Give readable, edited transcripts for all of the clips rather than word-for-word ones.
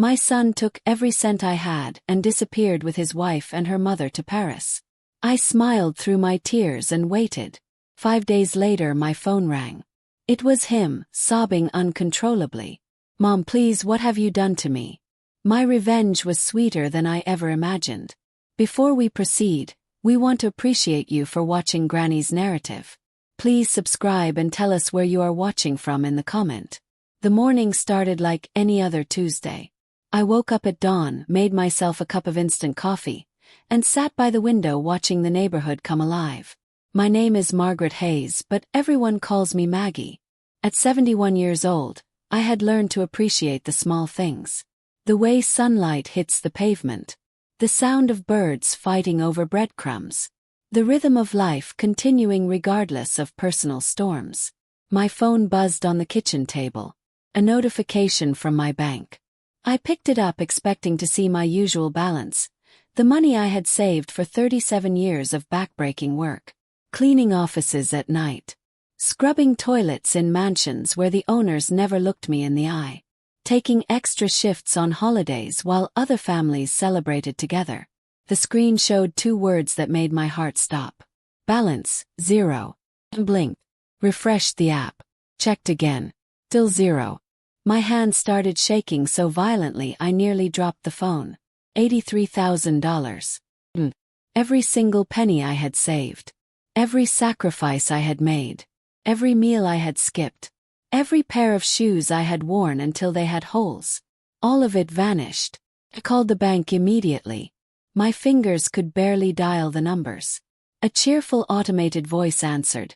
My son took every cent I had and disappeared with his wife and her mother to Paris. I smiled through my tears and waited. 5 days later my phone rang. It was him, sobbing uncontrollably. "Mom, please, what have you done to me?" My revenge was sweeter than I ever imagined. Before we proceed, we want to appreciate you for watching Granny's narrative. Please subscribe and tell us where you are watching from in the comment. The morning started like any other Tuesday. I woke up at dawn, made myself a cup of instant coffee, and sat by the window watching the neighborhood come alive. My name is Margaret Hayes, but everyone calls me Maggie. At 71 years old, I had learned to appreciate the small things. The way sunlight hits the pavement. The sound of birds fighting over breadcrumbs. The rhythm of life continuing regardless of personal storms. My phone buzzed on the kitchen table. A notification from my bank. I picked it up expecting to see my usual balance. The money I had saved for 37 years of backbreaking work. Cleaning offices at night. Scrubbing toilets in mansions where the owners never looked me in the eye. Taking extra shifts on holidays while other families celebrated together. The screen showed 2 words that made my heart stop. Balance, 0. Blinked. Refreshed the app. Checked again. Still 0. My hand started shaking so violently I nearly dropped the phone. $83,000. Every single penny I had saved. Every sacrifice I had made. Every meal I had skipped. Every pair of shoes I had worn until they had holes. All of it vanished. I called the bank immediately. My fingers could barely dial the numbers. A cheerful automated voice answered.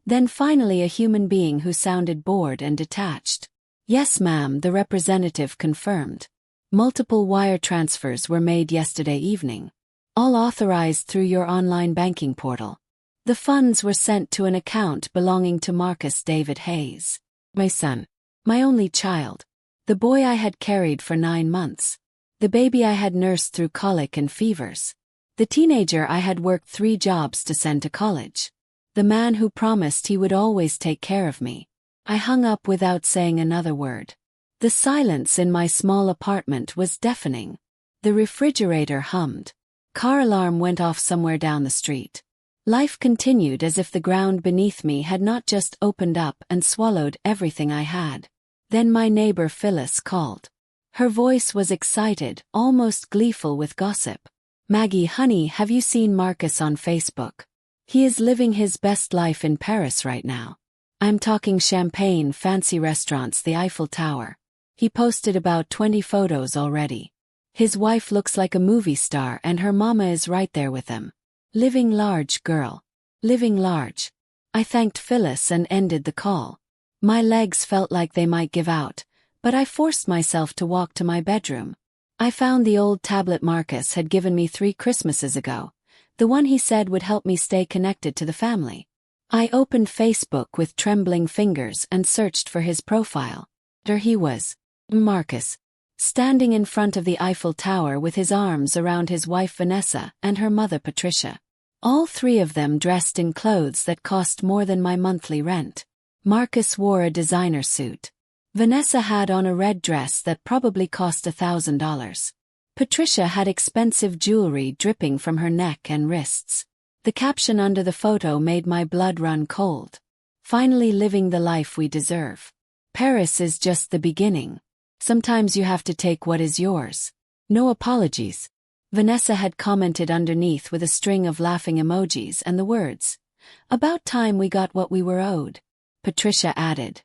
Then finally a human being who sounded bored and detached. "Yes, ma'am," the representative confirmed. "Multiple wire transfers were made yesterday evening. All authorized through your online banking portal. The funds were sent to an account belonging to Marcus David Hayes. My son. My only child. The boy I had carried for 9 months. The baby I had nursed through colic and fevers. The teenager I had worked 3 jobs to send to college. The man who promised he would always take care of me." I hung up without saying another word. The silence in my small apartment was deafening. The refrigerator hummed. Car alarm went off somewhere down the street. Life continued as if the ground beneath me had not just opened up and swallowed everything I had. Then my neighbor Phyllis called. Her voice was excited, almost gleeful with gossip. "Maggie, honey, have you seen Marcus on Facebook? He is living his best life in Paris right now. I'm talking champagne, fancy restaurants, the Eiffel Tower. He posted about 20 photos already. His wife looks like a movie star and her mama is right there with him. Living large, girl. Living large." I thanked Phyllis and ended the call. My legs felt like they might give out, but I forced myself to walk to my bedroom. I found the old tablet Marcus had given me 3 Christmases ago, the one he said would help me stay connected to the family. I opened Facebook with trembling fingers and searched for his profile. There he was. Marcus. Standing in front of the Eiffel Tower with his arms around his wife Vanessa and her mother Patricia. All 3 of them dressed in clothes that cost more than my monthly rent. Marcus wore a designer suit. Vanessa had on a red dress that probably cost $1,000. Patricia had expensive jewelry dripping from her neck and wrists. The caption under the photo made my blood run cold. "Finally living the life we deserve. Paris is just the beginning. Sometimes you have to take what is yours. No apologies." Vanessa had commented underneath with a string of laughing emojis and the words, "About time we got what we were owed." Patricia added,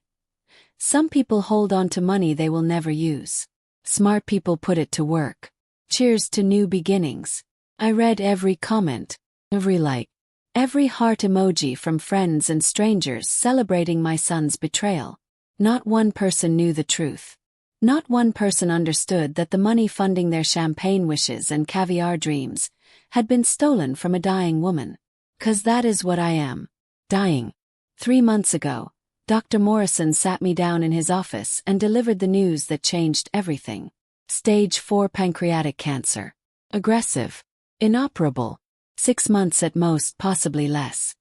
"Some people hold on to money they will never use. Smart people put it to work. Cheers to new beginnings." I read every comment, every like, every heart emoji from friends and strangers celebrating my son's betrayal. Not one person knew the truth. Not one person understood that the money funding their champagne wishes and caviar dreams had been stolen from a dying woman. 'Cause that is what I am. Dying. 3 months ago, Dr. Morrison sat me down in his office and delivered the news that changed everything. Stage 4 pancreatic cancer. Aggressive. Inoperable. 6 months at most, possibly less.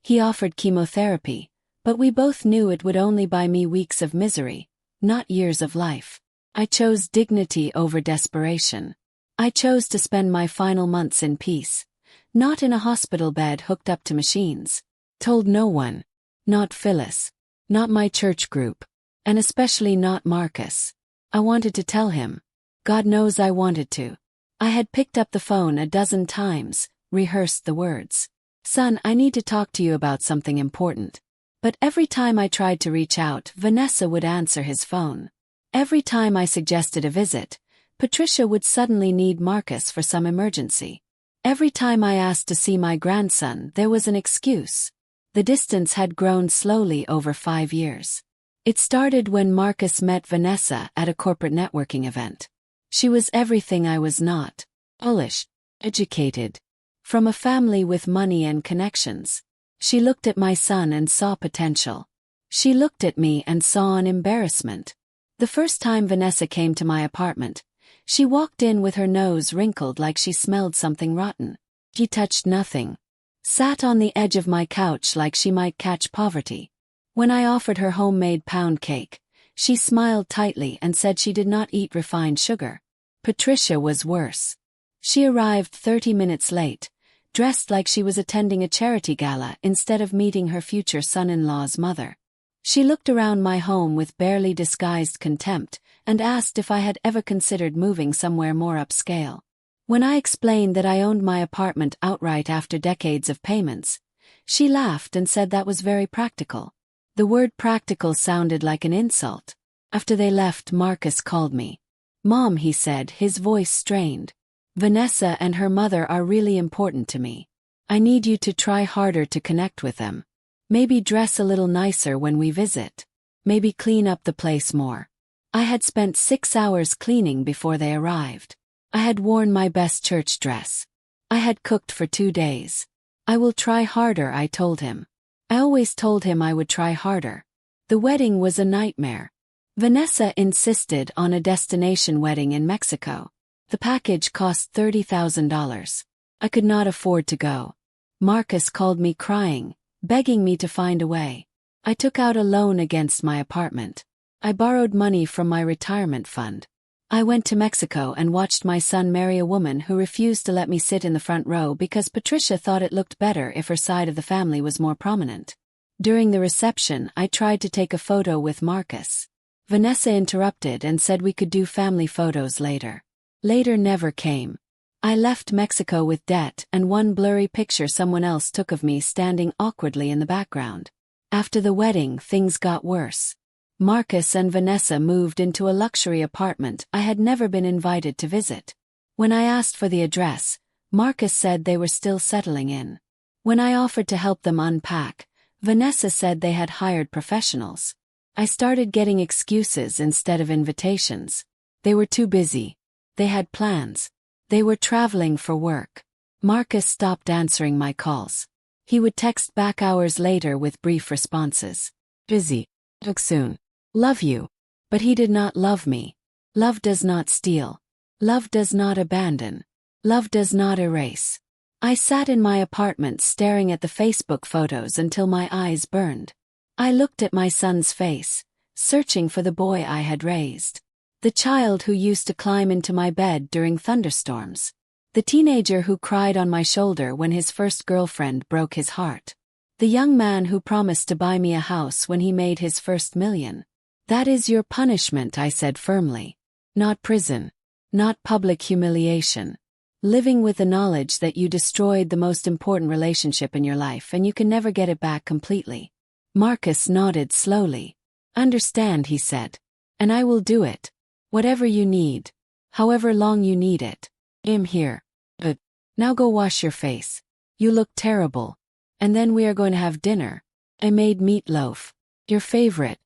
He offered chemotherapy, but we both knew it would only buy me weeks of misery, not years of life. I chose dignity over desperation. I chose to spend my final months in peace, not in a hospital bed hooked up to machines. Told no one. Not Phyllis. Not my church group. And especially not Marcus. I wanted to tell him. God knows I wanted to. I had picked up the phone a dozen times, rehearsed the words. Son, I need to talk to you about something important. But every time I tried to reach out, Vanessa would answer his phone. Every time I suggested a visit, Patricia would suddenly need Marcus for some emergency. Every time I asked to see my grandson, there was an excuse. The distance had grown slowly over 5 years. It started when Marcus met Vanessa at a corporate networking event. She was everything I was not. Polish, educated, from a family with money and connections. She looked at my son and saw potential. She looked at me and saw an embarrassment. The first time Vanessa came to my apartment, she walked in with her nose wrinkled like she smelled something rotten. She touched nothing. Sat on the edge of my couch like she might catch poverty. When I offered her homemade pound cake, she smiled tightly and said she did not eat refined sugar. Patricia was worse. She arrived 30 minutes late, dressed like she was attending a charity gala instead of meeting her future son-in-law's mother. She looked around my home with barely disguised contempt and asked if I had ever considered moving somewhere more upscale. When I explained that I owned my apartment outright after decades of payments, she laughed and said that was very practical. The word practical sounded like an insult. After they left, Marcus called me. Mom, he said, his voice strained. Vanessa and her mother are really important to me. I need you to try harder to connect with them. Maybe dress a little nicer when we visit. Maybe clean up the place more. I had spent 6 hours cleaning before they arrived. I had worn my best church dress. I had cooked for 2 days. I will try harder, I told him. I always told him I would try harder. The wedding was a nightmare. Vanessa insisted on a destination wedding in Mexico. The package cost $30,000. I could not afford to go. Marcus called me crying, begging me to find a way. I took out a loan against my apartment. I borrowed money from my retirement fund. I went to Mexico and watched my son marry a woman who refused to let me sit in the front row because Patricia thought it looked better if her side of the family was more prominent. During the reception, I tried to take a photo with Marcus. Vanessa interrupted and said we could do family photos later. Later never came. I left Mexico with debt and one blurry picture someone else took of me standing awkwardly in the background. After the wedding, things got worse. Marcus and Vanessa moved into a luxury apartment I had never been invited to visit. When I asked for the address, Marcus said they were still settling in. When I offered to help them unpack, Vanessa said they had hired professionals. I started getting excuses instead of invitations. They were too busy. They had plans. They were traveling for work. Marcus stopped answering my calls. He would text back hours later with brief responses. Busy. Talk soon. Love you. But he did not love me. Love does not steal. Love does not abandon. Love does not erase. I sat in my apartment staring at the Facebook photos until my eyes burned. I looked at my son's face, searching for the boy I had raised. The child who used to climb into my bed during thunderstorms. The teenager who cried on my shoulder when his first girlfriend broke his heart. The young man who promised to buy me a house when he made his first million. That is your punishment, I said firmly. Not prison. Not public humiliation. Living with the knowledge that you destroyed the most important relationship in your life and you can never get it back completely. Marcus nodded slowly. Understand, he said. And I will do it. Whatever you need. However long you need it. I'm here. But now go wash your face. You look terrible. And then we are going to have dinner. I made meatloaf. Your favorite.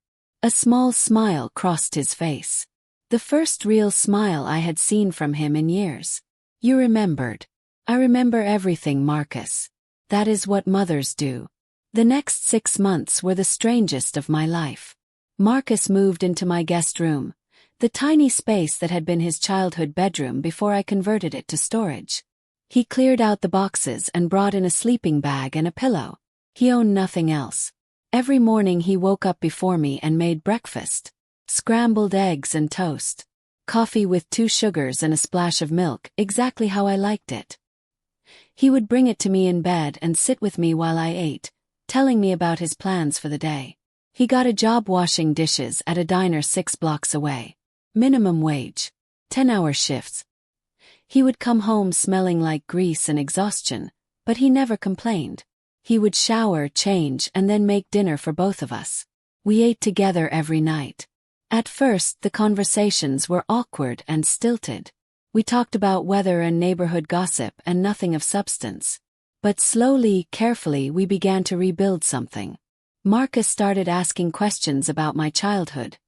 A small smile crossed his face. The first real smile I had seen from him in years. You remembered. I remember everything, Marcus. That is what mothers do. The next 6 months were the strangest of my life. Marcus moved into my guest room, the tiny space that had been his childhood bedroom before I converted it to storage. He cleared out the boxes and brought in a sleeping bag and a pillow. He owned nothing else. Every morning he woke up before me and made breakfast. Scrambled eggs and toast. Coffee with 2 sugars and a splash of milk, exactly how I liked it. He would bring it to me in bed and sit with me while I ate, telling me about his plans for the day. He got a job washing dishes at a diner 6 blocks away. Minimum wage. 10-hour shifts. He would come home smelling like grease and exhaustion, but he never complained. He would shower, change, and then make dinner for both of us. We ate together every night. At first, the conversations were awkward and stilted. We talked about weather and neighborhood gossip and nothing of substance. But slowly, carefully, we began to rebuild something. Marcus started asking questions about my childhood,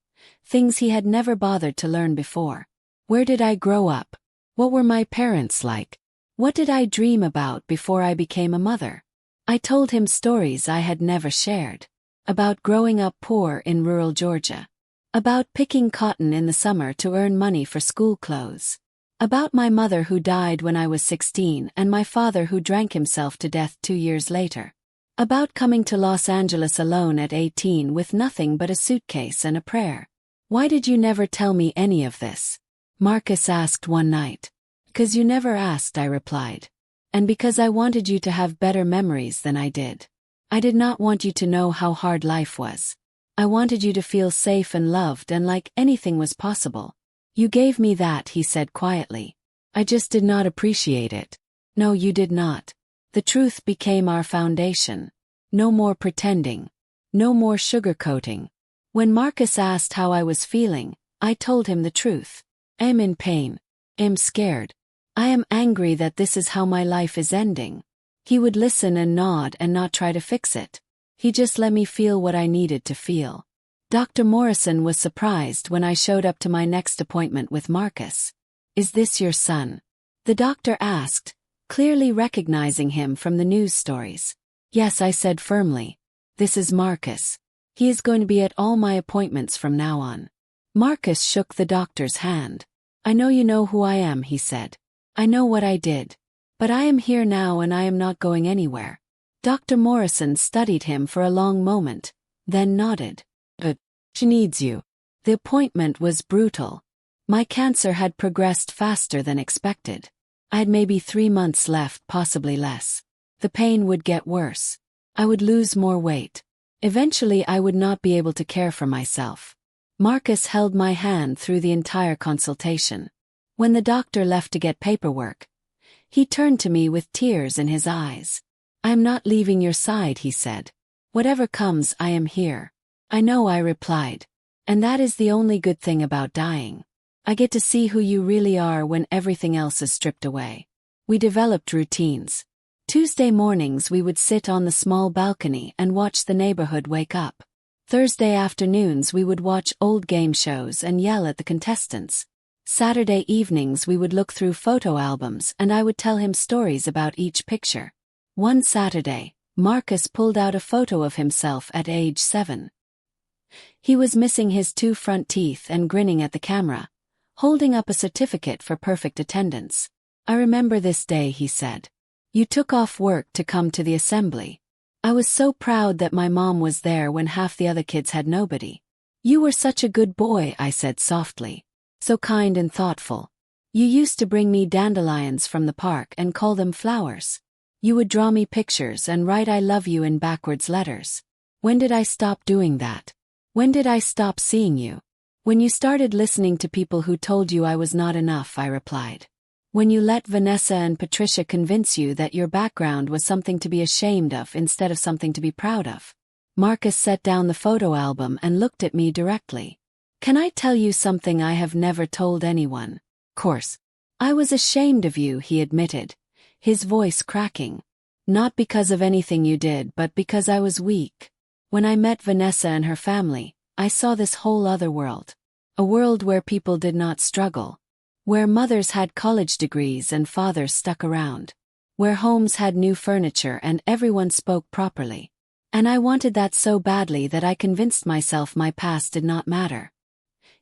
things he had never bothered to learn before. Where did I grow up? What were my parents like? What did I dream about before I became a mother? I told him stories I had never shared. About growing up poor in rural Georgia. About picking cotton in the summer to earn money for school clothes. About my mother who died when I was 16 and my father who drank himself to death 2 years later. About coming to Los Angeles alone at 18 with nothing but a suitcase and a prayer. Why did you never tell me any of this? Marcus asked one night. Because you never asked, I replied. And because I wanted you to have better memories than I did. I did not want you to know how hard life was. I wanted you to feel safe and loved and like anything was possible. You gave me that, he said quietly. I just did not appreciate it. No, you did not. The truth became our foundation. No more pretending. No more sugarcoating. When Marcus asked how I was feeling, I told him the truth. I am in pain. I am scared. I am angry that this is how my life is ending. He would listen and nod and not try to fix it. He just let me feel what I needed to feel. Dr. Morrison was surprised when I showed up to my next appointment with Marcus. Is this your son? The doctor asked, clearly recognizing him from the news stories. Yes, I said firmly. This is Marcus. He is going to be at all my appointments from now on. Marcus shook the doctor's hand. I know you know who I am, he said. I know what I did. But I am here now and I am not going anywhere. Dr. Morrison studied him for a long moment, then nodded. But she needs you. The appointment was brutal. My cancer had progressed faster than expected. I had maybe 3 months left, possibly less. The pain would get worse. I would lose more weight. Eventually I would not be able to care for myself. Marcus held my hand through the entire consultation. When the doctor left to get paperwork, he turned to me with tears in his eyes. I am not leaving your side, he said. Whatever comes, I am here. I know, I replied. And that is the only good thing about dying. I get to see who you really are when everything else is stripped away. We developed routines. Tuesday mornings we would sit on the small balcony and watch the neighborhood wake up. Thursday afternoons we would watch old game shows and yell at the contestants. Saturday evenings we would look through photo albums and I would tell him stories about each picture. One Saturday, Marcus pulled out a photo of himself at age 7. He was missing his 2 front teeth and grinning at the camera, holding up a certificate for perfect attendance. I remember this day, he said. You took off work to come to the assembly. I was so proud that my mom was there when half the other kids had nobody. You were such a good boy, I said softly. So kind and thoughtful. You used to bring me dandelions from the park and call them flowers. You would draw me pictures and write I love you in backwards letters. When did I stop doing that? When did I stop seeing you? When you started listening to people who told you I was not enough, I replied. When you let Vanessa and Patricia convince you that your background was something to be ashamed of instead of something to be proud of. Marcus set down the photo album and looked at me directly. Can I tell you something I have never told anyone? Course. I was ashamed of you, he admitted, his voice cracking. Not because of anything you did, but because I was weak. When I met Vanessa and her family, I saw this whole other world. A world where people did not struggle. Where mothers had college degrees and fathers stuck around. Where homes had new furniture and everyone spoke properly. And I wanted that so badly that I convinced myself my past did not matter.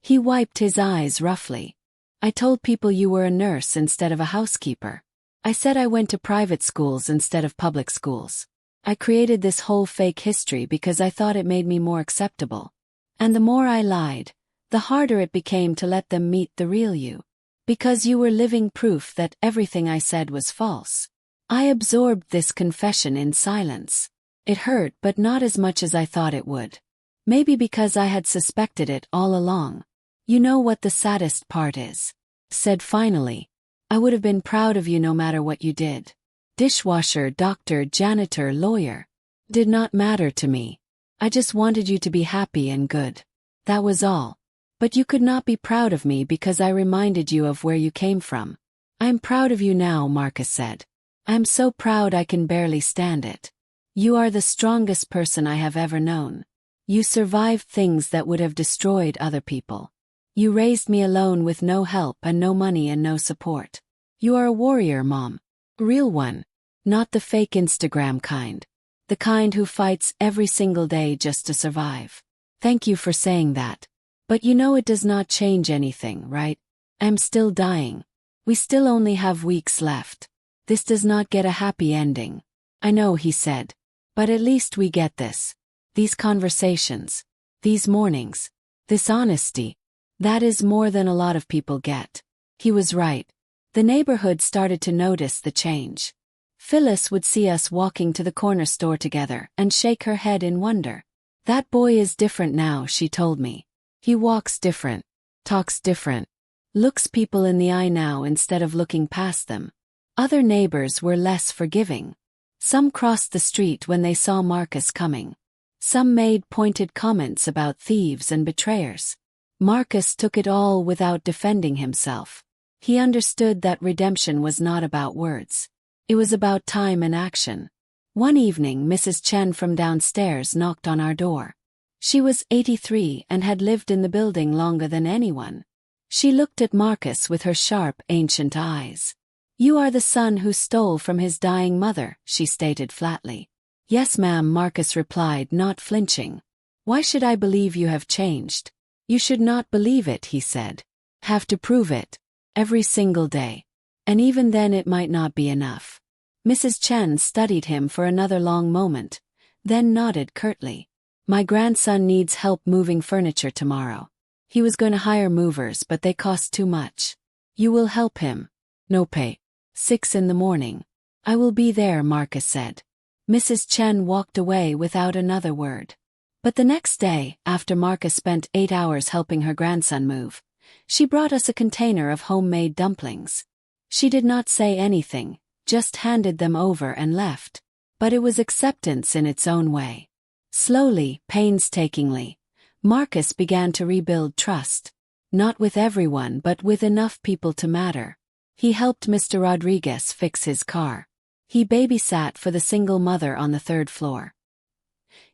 He wiped his eyes roughly. I told people you were a nurse instead of a housekeeper. I said I went to private schools instead of public schools. I created this whole fake history because I thought it made me more acceptable. And the more I lied, the harder it became to let them meet the real you. Because you were living proof that everything I said was false. I absorbed this confession in silence. It hurt, but not as much as I thought it would. Maybe because I had suspected it all along. You know what the saddest part is? Said finally. I would have been proud of you no matter what you did. Dishwasher, doctor, janitor, lawyer. Did not matter to me. I just wanted you to be happy and good. That was all. But you could not be proud of me because I reminded you of where you came from. I am proud of you now, Marcus said. I am so proud I can barely stand it. You are the strongest person I have ever known. You survived things that would have destroyed other people. You raised me alone with no help and no money and no support. You are a warrior, Mom. Real one. Not the fake Instagram kind. The kind who fights every single day just to survive. Thank you for saying that. But you know it does not change anything, right? I'm still dying. We still only have weeks left. This does not get a happy ending. I know, he said. But at least we get this. These conversations. These mornings. This honesty. That is more than a lot of people get. He was right. The neighborhood started to notice the change. Phyllis would see us walking to the corner store together and shake her head in wonder. That boy is different now, she told me. He walks different, talks different, looks people in the eye now instead of looking past them. Other neighbors were less forgiving. Some crossed the street when they saw Marcus coming. Some made pointed comments about thieves and betrayers. Marcus took it all without defending himself. He understood that redemption was not about words. It was about time and action. One evening, Mrs. Chen from downstairs knocked on our door. She was 83 and had lived in the building longer than anyone. She looked at Marcus with her sharp, ancient eyes. You are the son who stole from his dying mother, she stated flatly. Yes, ma'am, Marcus replied, not flinching. Why should I believe you have changed? You should not believe it, he said. Have to prove it. Every single day. And even then it might not be enough. Mrs. Chen studied him for another long moment, then nodded curtly. My grandson needs help moving furniture tomorrow. He was going to hire movers, but they cost too much. You will help him. No pay. 6 in the morning. I will be there, Marcus said. Mrs. Chen walked away without another word. But the next day, after Marcus spent 8 hours helping her grandson move, she brought us a container of homemade dumplings. She did not say anything, just handed them over and left. But it was acceptance in its own way. Slowly, painstakingly, Marcus began to rebuild trust. Not with everyone, but with enough people to matter. He helped Mr. Rodriguez fix his car. He babysat for the single mother on the 3rd floor.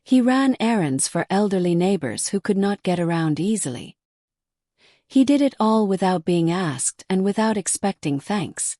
He ran errands for elderly neighbors who could not get around easily. He did it all without being asked and without expecting thanks.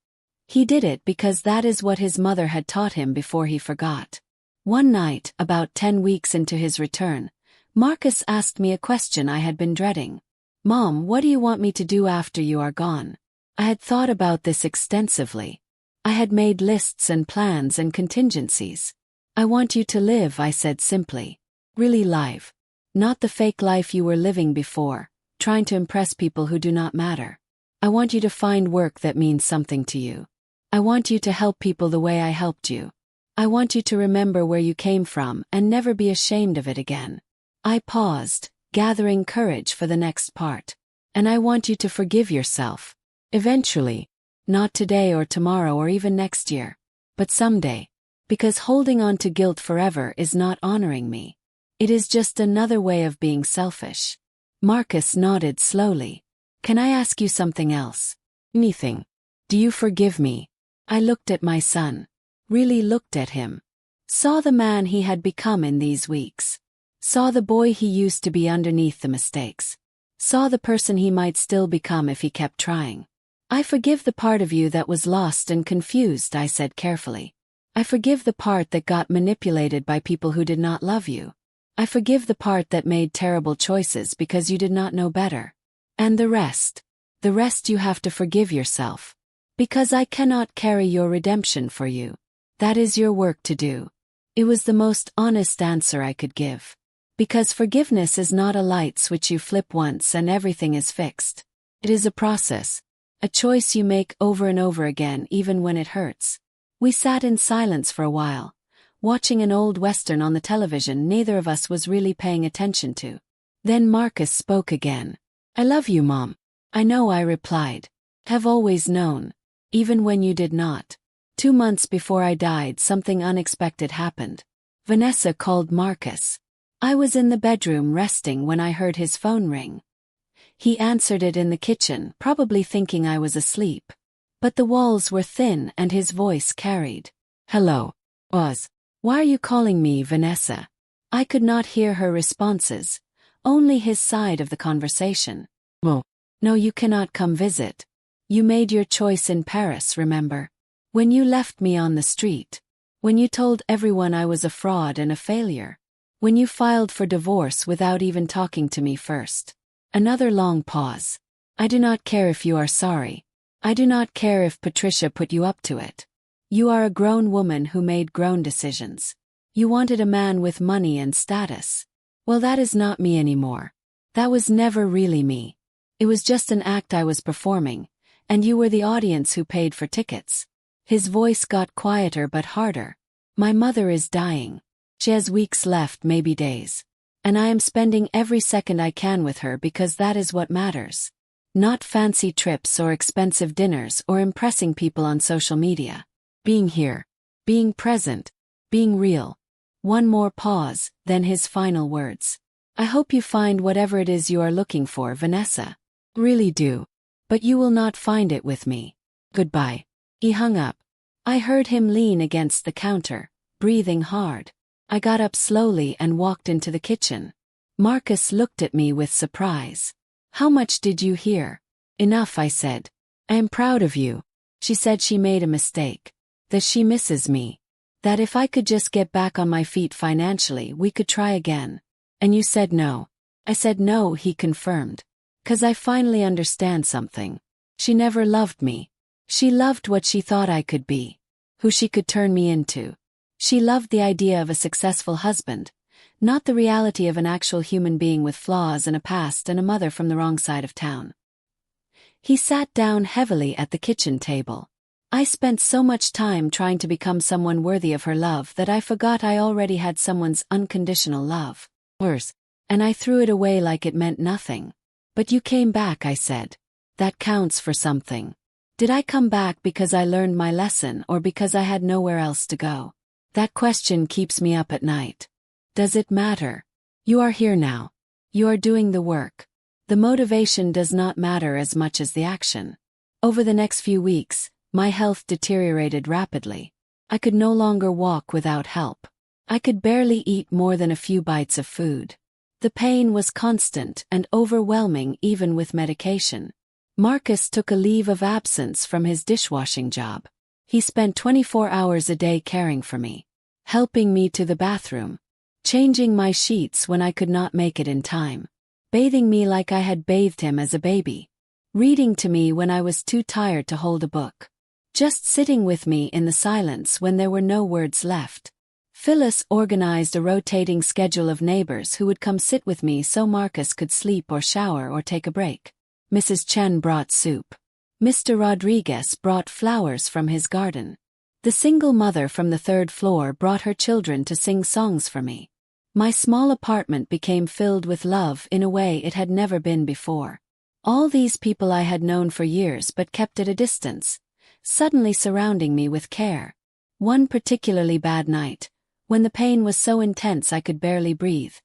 He did it because that is what his mother had taught him before he forgot. One night, about 10 weeks into his return, Marcus asked me a question I had been dreading. Mom, what do you want me to do after you are gone? I had thought about this extensively. I had made lists and plans and contingencies. I want you to live, I said simply. Really live. Not the fake life you were living before, trying to impress people who do not matter. I want you to find work that means something to you. I want you to help people the way I helped you. I want you to remember where you came from and never be ashamed of it again. I paused, gathering courage for the next part. And I want you to forgive yourself. Eventually. Not today or tomorrow or even next year. But someday. Because holding on to guilt forever is not honoring me. It is just another way of being selfish. Marcus nodded slowly. Can I ask you something else? Anything. Do you forgive me? I looked at my son. Really looked at him. Saw the man he had become in these weeks. Saw the boy he used to be underneath the mistakes. Saw the person he might still become if he kept trying. I forgive the part of you that was lost and confused, I said carefully. I forgive the part that got manipulated by people who did not love you. I forgive the part that made terrible choices because you did not know better. And the rest you have to forgive yourself. Because I cannot carry your redemption for you. That is your work to do. It was the most honest answer I could give. Because forgiveness is not a light switch you flip once and everything is fixed. It is a process, a choice you make over and over again even when it hurts. We sat in silence for a while, watching an old western on the television neither of us was really paying attention to. Then Marcus spoke again. "I love you, Mom." "I know," I replied. "Have always known. Even when you did not." 2 months before I died, something unexpected happened. Vanessa called Marcus. I was in the bedroom resting when I heard his phone ring. He answered it in the kitchen, probably thinking I was asleep. But the walls were thin and his voice carried. "Hello. Oz. Why are you calling me, Vanessa?" I could not hear her responses, only his side of the conversation. "Oh. No, you cannot come visit. You made your choice in Paris, remember? When you left me on the street. When you told everyone I was a fraud and a failure. When you filed for divorce without even talking to me first." Another long pause. "I do not care if you are sorry. I do not care if Patricia put you up to it. You are a grown woman who made grown decisions. You wanted a man with money and status. Well, that is not me anymore. That was never really me. It was just an act I was performing, and you were the audience who paid for tickets." His voice got quieter but harder. "My mother is dying. She has weeks left, maybe days. And I am spending every second I can with her because that is what matters. Not fancy trips or expensive dinners or impressing people on social media. Being here. Being present. Being real." One more pause, then his final words. "I hope you find whatever it is you are looking for, Vanessa. Really do. But you will not find it with me. Goodbye." He hung up. I heard him lean against the counter, breathing hard. I got up slowly and walked into the kitchen. Marcus looked at me with surprise. "How much did you hear?" "Enough," I said. "I am proud of you." She said she made a mistake. That she misses me. That if I could just get back on my feet financially we could try again. "And you said no." I said no, he confirmed. "'Cause I finally understand something. She never loved me. She loved what she thought I could be. Who she could turn me into. She loved the idea of a successful husband, not the reality of an actual human being with flaws and a past and a mother from the wrong side of town." He sat down heavily at the kitchen table. "I spent so much time trying to become someone worthy of her love that I forgot I already had someone's unconditional love. Worse. And I threw it away like it meant nothing. But you came back," I said. "That counts for something. Did I come back because I learned my lesson or because I had nowhere else to go? That question keeps me up at night. Does it matter? You are here now. You are doing the work. The motivation does not matter as much as the action." Over the next few weeks, my health deteriorated rapidly. I could no longer walk without help. I could barely eat more than a few bites of food. The pain was constant and overwhelming even with medication. Marcus took a leave of absence from his dishwashing job. He spent 24 hours a day caring for me, helping me to the bathroom, changing my sheets when I could not make it in time, bathing me like I had bathed him as a baby, reading to me when I was too tired to hold a book, just sitting with me in the silence when there were no words left. Phyllis organized a rotating schedule of neighbors who would come sit with me so Marcus could sleep or shower or take a break. Mrs. Chen brought soup. Mr. Rodriguez brought flowers from his garden. The single mother from the 3rd floor brought her children to sing songs for me. My small apartment became filled with love in a way it had never been before. All these people I had known for years but kept at a distance, suddenly surrounding me with care. One particularly bad night, when the pain was so intense I could barely breathe,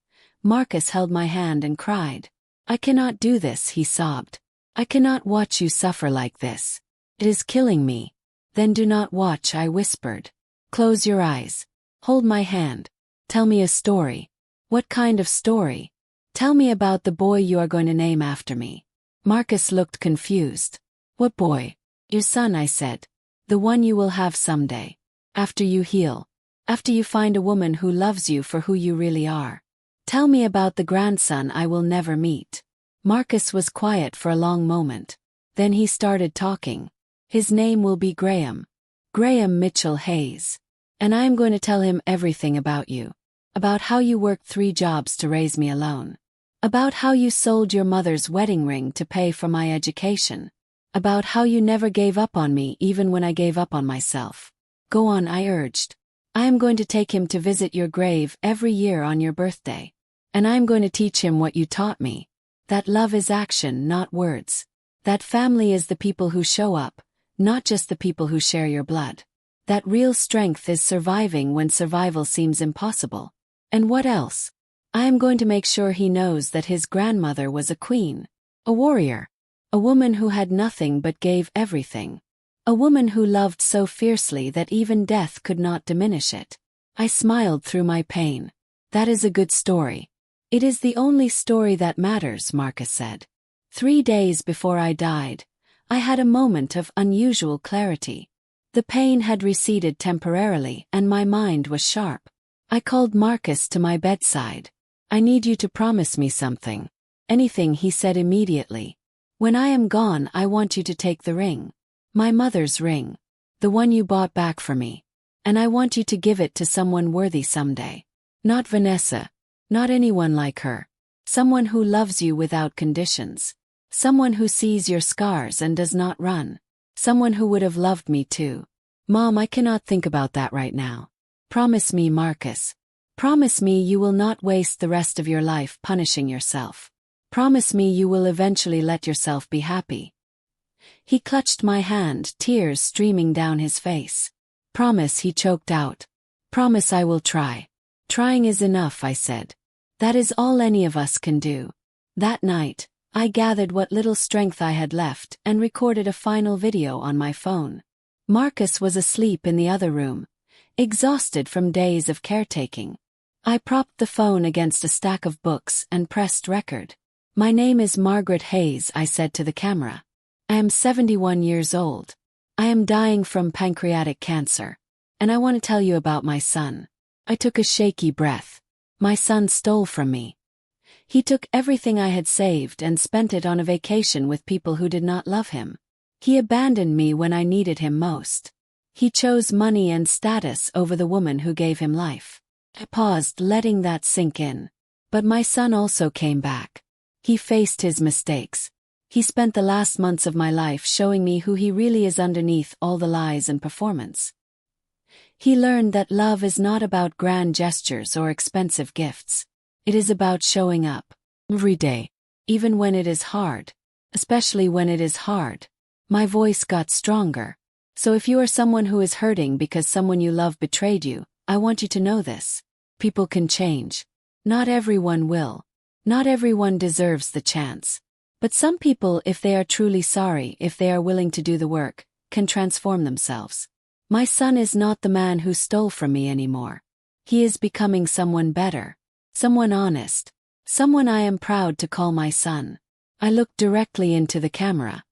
Marcus held my hand and cried. "I cannot do this," he sobbed. "I cannot watch you suffer like this. It is killing me." "Then do not watch," I whispered. "Close your eyes. Hold my hand. Tell me a story." "What kind of story?" "Tell me about the boy you are going to name after me." Marcus looked confused. "What boy?" "Your son," I said. "The one you will have someday. After you heal. After you find a woman who loves you for who you really are. Tell me about the grandson I will never meet." Marcus was quiet for a long moment. Then he started talking. "His name will be Graham. Graham Mitchell Hayes. And I am going to tell him everything about you. About how you worked 3 jobs to raise me alone. About how you sold your mother's wedding ring to pay for my education. About how you never gave up on me even when I gave up on myself. Go on, I urged. I am going to take him to visit your grave every year on your birthday. And I am going to teach him what you taught me. That love is action, not words. That family is the people who show up, not just the people who share your blood. That real strength is surviving when survival seems impossible. And what else? I am going to make sure he knows that his grandmother was a queen, a warrior, a woman who had nothing but gave everything, a woman who loved so fiercely that even death could not diminish it. I smiled through my pain. That is a good story. It is the only story that matters, Marcus said. 3 days before I died, I had a moment of unusual clarity. The pain had receded temporarily and my mind was sharp. I called Marcus to my bedside. I need you to promise me something. Anything, he said immediately. When I am gone, I want you to take the ring. My mother's ring. The one you bought back for me. And I want you to give it to someone worthy someday. Not Vanessa. Not anyone like her. Someone who loves you without conditions. Someone who sees your scars and does not run. Someone who would have loved me too. Mom, I cannot think about that right now. Promise me, Marcus. Promise me you will not waste the rest of your life punishing yourself. Promise me you will eventually let yourself be happy. He clutched my hand, tears streaming down his face. Promise, he choked out. Promise I will try. Trying is enough, I said. That is all any of us can do. That night, I gathered what little strength I had left and recorded a final video on my phone. Marcus was asleep in the other room, exhausted from days of caretaking. I propped the phone against a stack of books and pressed record. My name is Margaret Hayes, I said to the camera. I am 71 years old. I am dying from pancreatic cancer. And I want to tell you about my son. I took a shaky breath. My son stole from me. He took everything I had saved and spent it on a vacation with people who did not love him. He abandoned me when I needed him most. He chose money and status over the woman who gave him life. I paused, letting that sink in. But my son also came back. He faced his mistakes. He spent the last months of my life showing me who he really is underneath all the lies and performance. He learned that love is not about grand gestures or expensive gifts. It is about showing up. Every day. Even when it is hard. Especially when it is hard. My voice got stronger. So if you are someone who is hurting because someone you love betrayed you, I want you to know this. People can change. Not everyone will. Not everyone deserves the chance. But some people, if they are truly sorry, if they are willing to do the work, can transform themselves. My son is not the man who stole from me anymore. He is becoming someone better. Someone honest. Someone I am proud to call my son. I looked directly into the camera.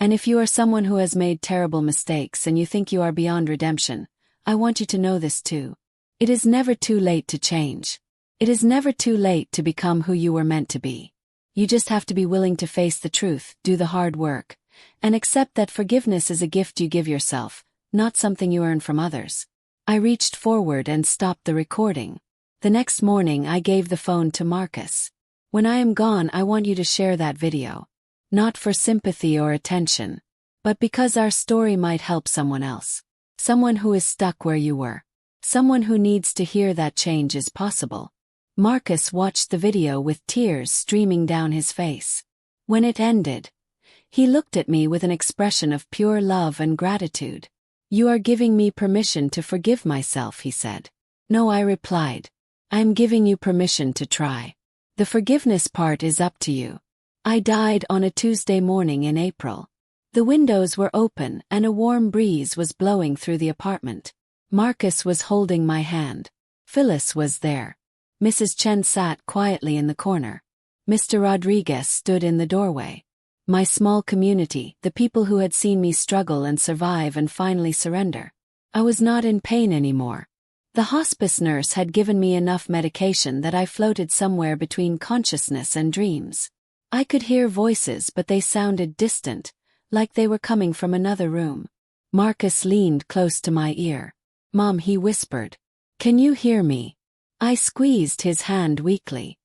And if you are someone who has made terrible mistakes and you think you are beyond redemption, I want you to know this too. It is never too late to change. It is never too late to become who you were meant to be. You just have to be willing to face the truth, do the hard work, and accept that forgiveness is a gift you give yourself, not something you earn from others. I reached forward and stopped the recording. The next morning I gave the phone to Marcus. When I am gone, I want you to share that video. Not for sympathy or attention, but because our story might help someone else. Someone who is stuck where you were. Someone who needs to hear that change is possible. Marcus watched the video with tears streaming down his face. When it ended, he looked at me with an expression of pure love and gratitude. You are giving me permission to forgive myself, he said. No, I replied. I am giving you permission to try. The forgiveness part is up to you. I died on a Tuesday morning in April. The windows were open and a warm breeze was blowing through the apartment. Marcus was holding my hand. Phyllis was there. Mrs. Chen sat quietly in the corner. Mr. Rodriguez stood in the doorway. My small community, the people who had seen me struggle and survive and finally surrender. I was not in pain anymore. The hospice nurse had given me enough medication that I floated somewhere between consciousness and dreams. I could hear voices, but they sounded distant, like they were coming from another room. Marcus leaned close to my ear. Mom, he whispered. Can you hear me? I squeezed his hand weakly.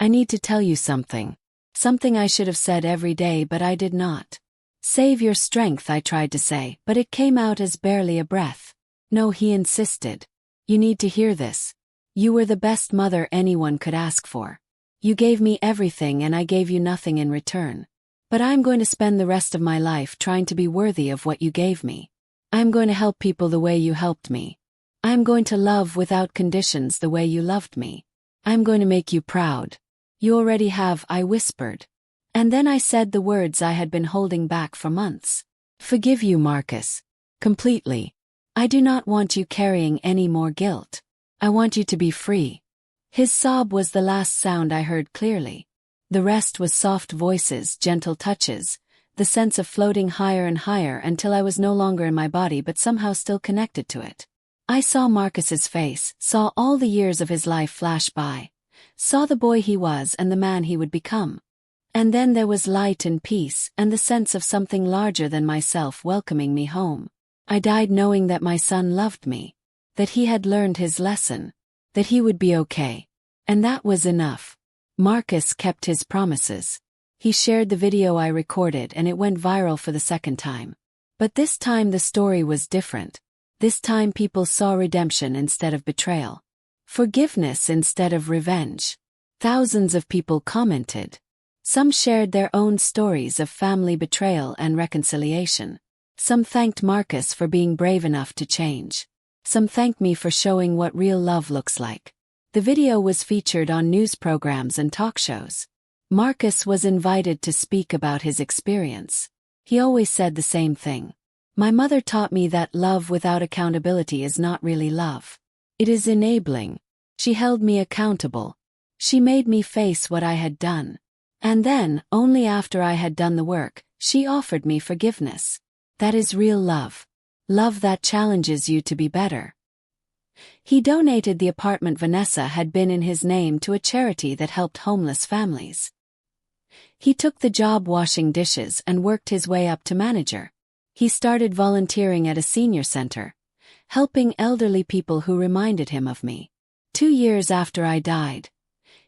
I need to tell you something. Something I should have said every day, but I did not. Save your strength, I tried to say, but it came out as barely a breath. No, he insisted. You need to hear this. You were the best mother anyone could ask for. You gave me everything and I gave you nothing in return. But I'm going to spend the rest of my life trying to be worthy of what you gave me. I'm going to help people the way you helped me. I'm going to love without conditions the way you loved me. I'm going to make you proud. You already have, I whispered. And then I said the words I had been holding back for months. Forgive you, Marcus. Completely. I do not want you carrying any more guilt. I want you to be free. His sob was the last sound I heard clearly. The rest was soft voices, gentle touches, the sense of floating higher and higher until I was no longer in my body but somehow still connected to it. I saw Marcus's face, saw all the years of his life flash by, saw the boy he was and the man he would become. And then there was light and peace and the sense of something larger than myself welcoming me home. I died knowing that my son loved me, that he had learned his lesson, that he would be okay. And that was enough. Marcus kept his promises. He shared the video I recorded and it went viral for the second time. But this time the story was different. This time people saw redemption instead of betrayal. Forgiveness instead of revenge. Thousands of people commented. Some shared their own stories of family betrayal and reconciliation. Some thanked Marcus for being brave enough to change. Some thanked me for showing what real love looks like. The video was featured on news programs and talk shows. Marcus was invited to speak about his experience. He always said the same thing. My mother taught me that love without accountability is not really love. It is enabling. She held me accountable. She made me face what I had done. And then, only after I had done the work, she offered me forgiveness. That is real love. Love that challenges you to be better. He donated the apartment Vanessa had been in his name to a charity that helped homeless families. He took the job washing dishes and worked his way up to manager. He started volunteering at a senior center, helping elderly people who reminded him of me. 2 years after I died,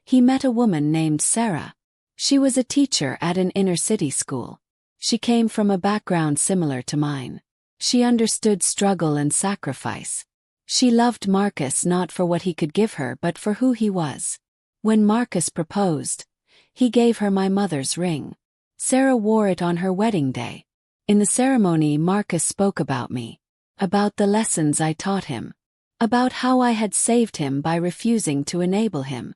he met a woman named Sarah. She was a teacher at an inner-city school. She came from a background similar to mine. She understood struggle and sacrifice. She loved Marcus not for what he could give her but for who he was. When Marcus proposed, he gave her my mother's ring. Sarah wore it on her wedding day. In the ceremony, Marcus spoke about me, about the lessons I taught him, about how I had saved him by refusing to enable him.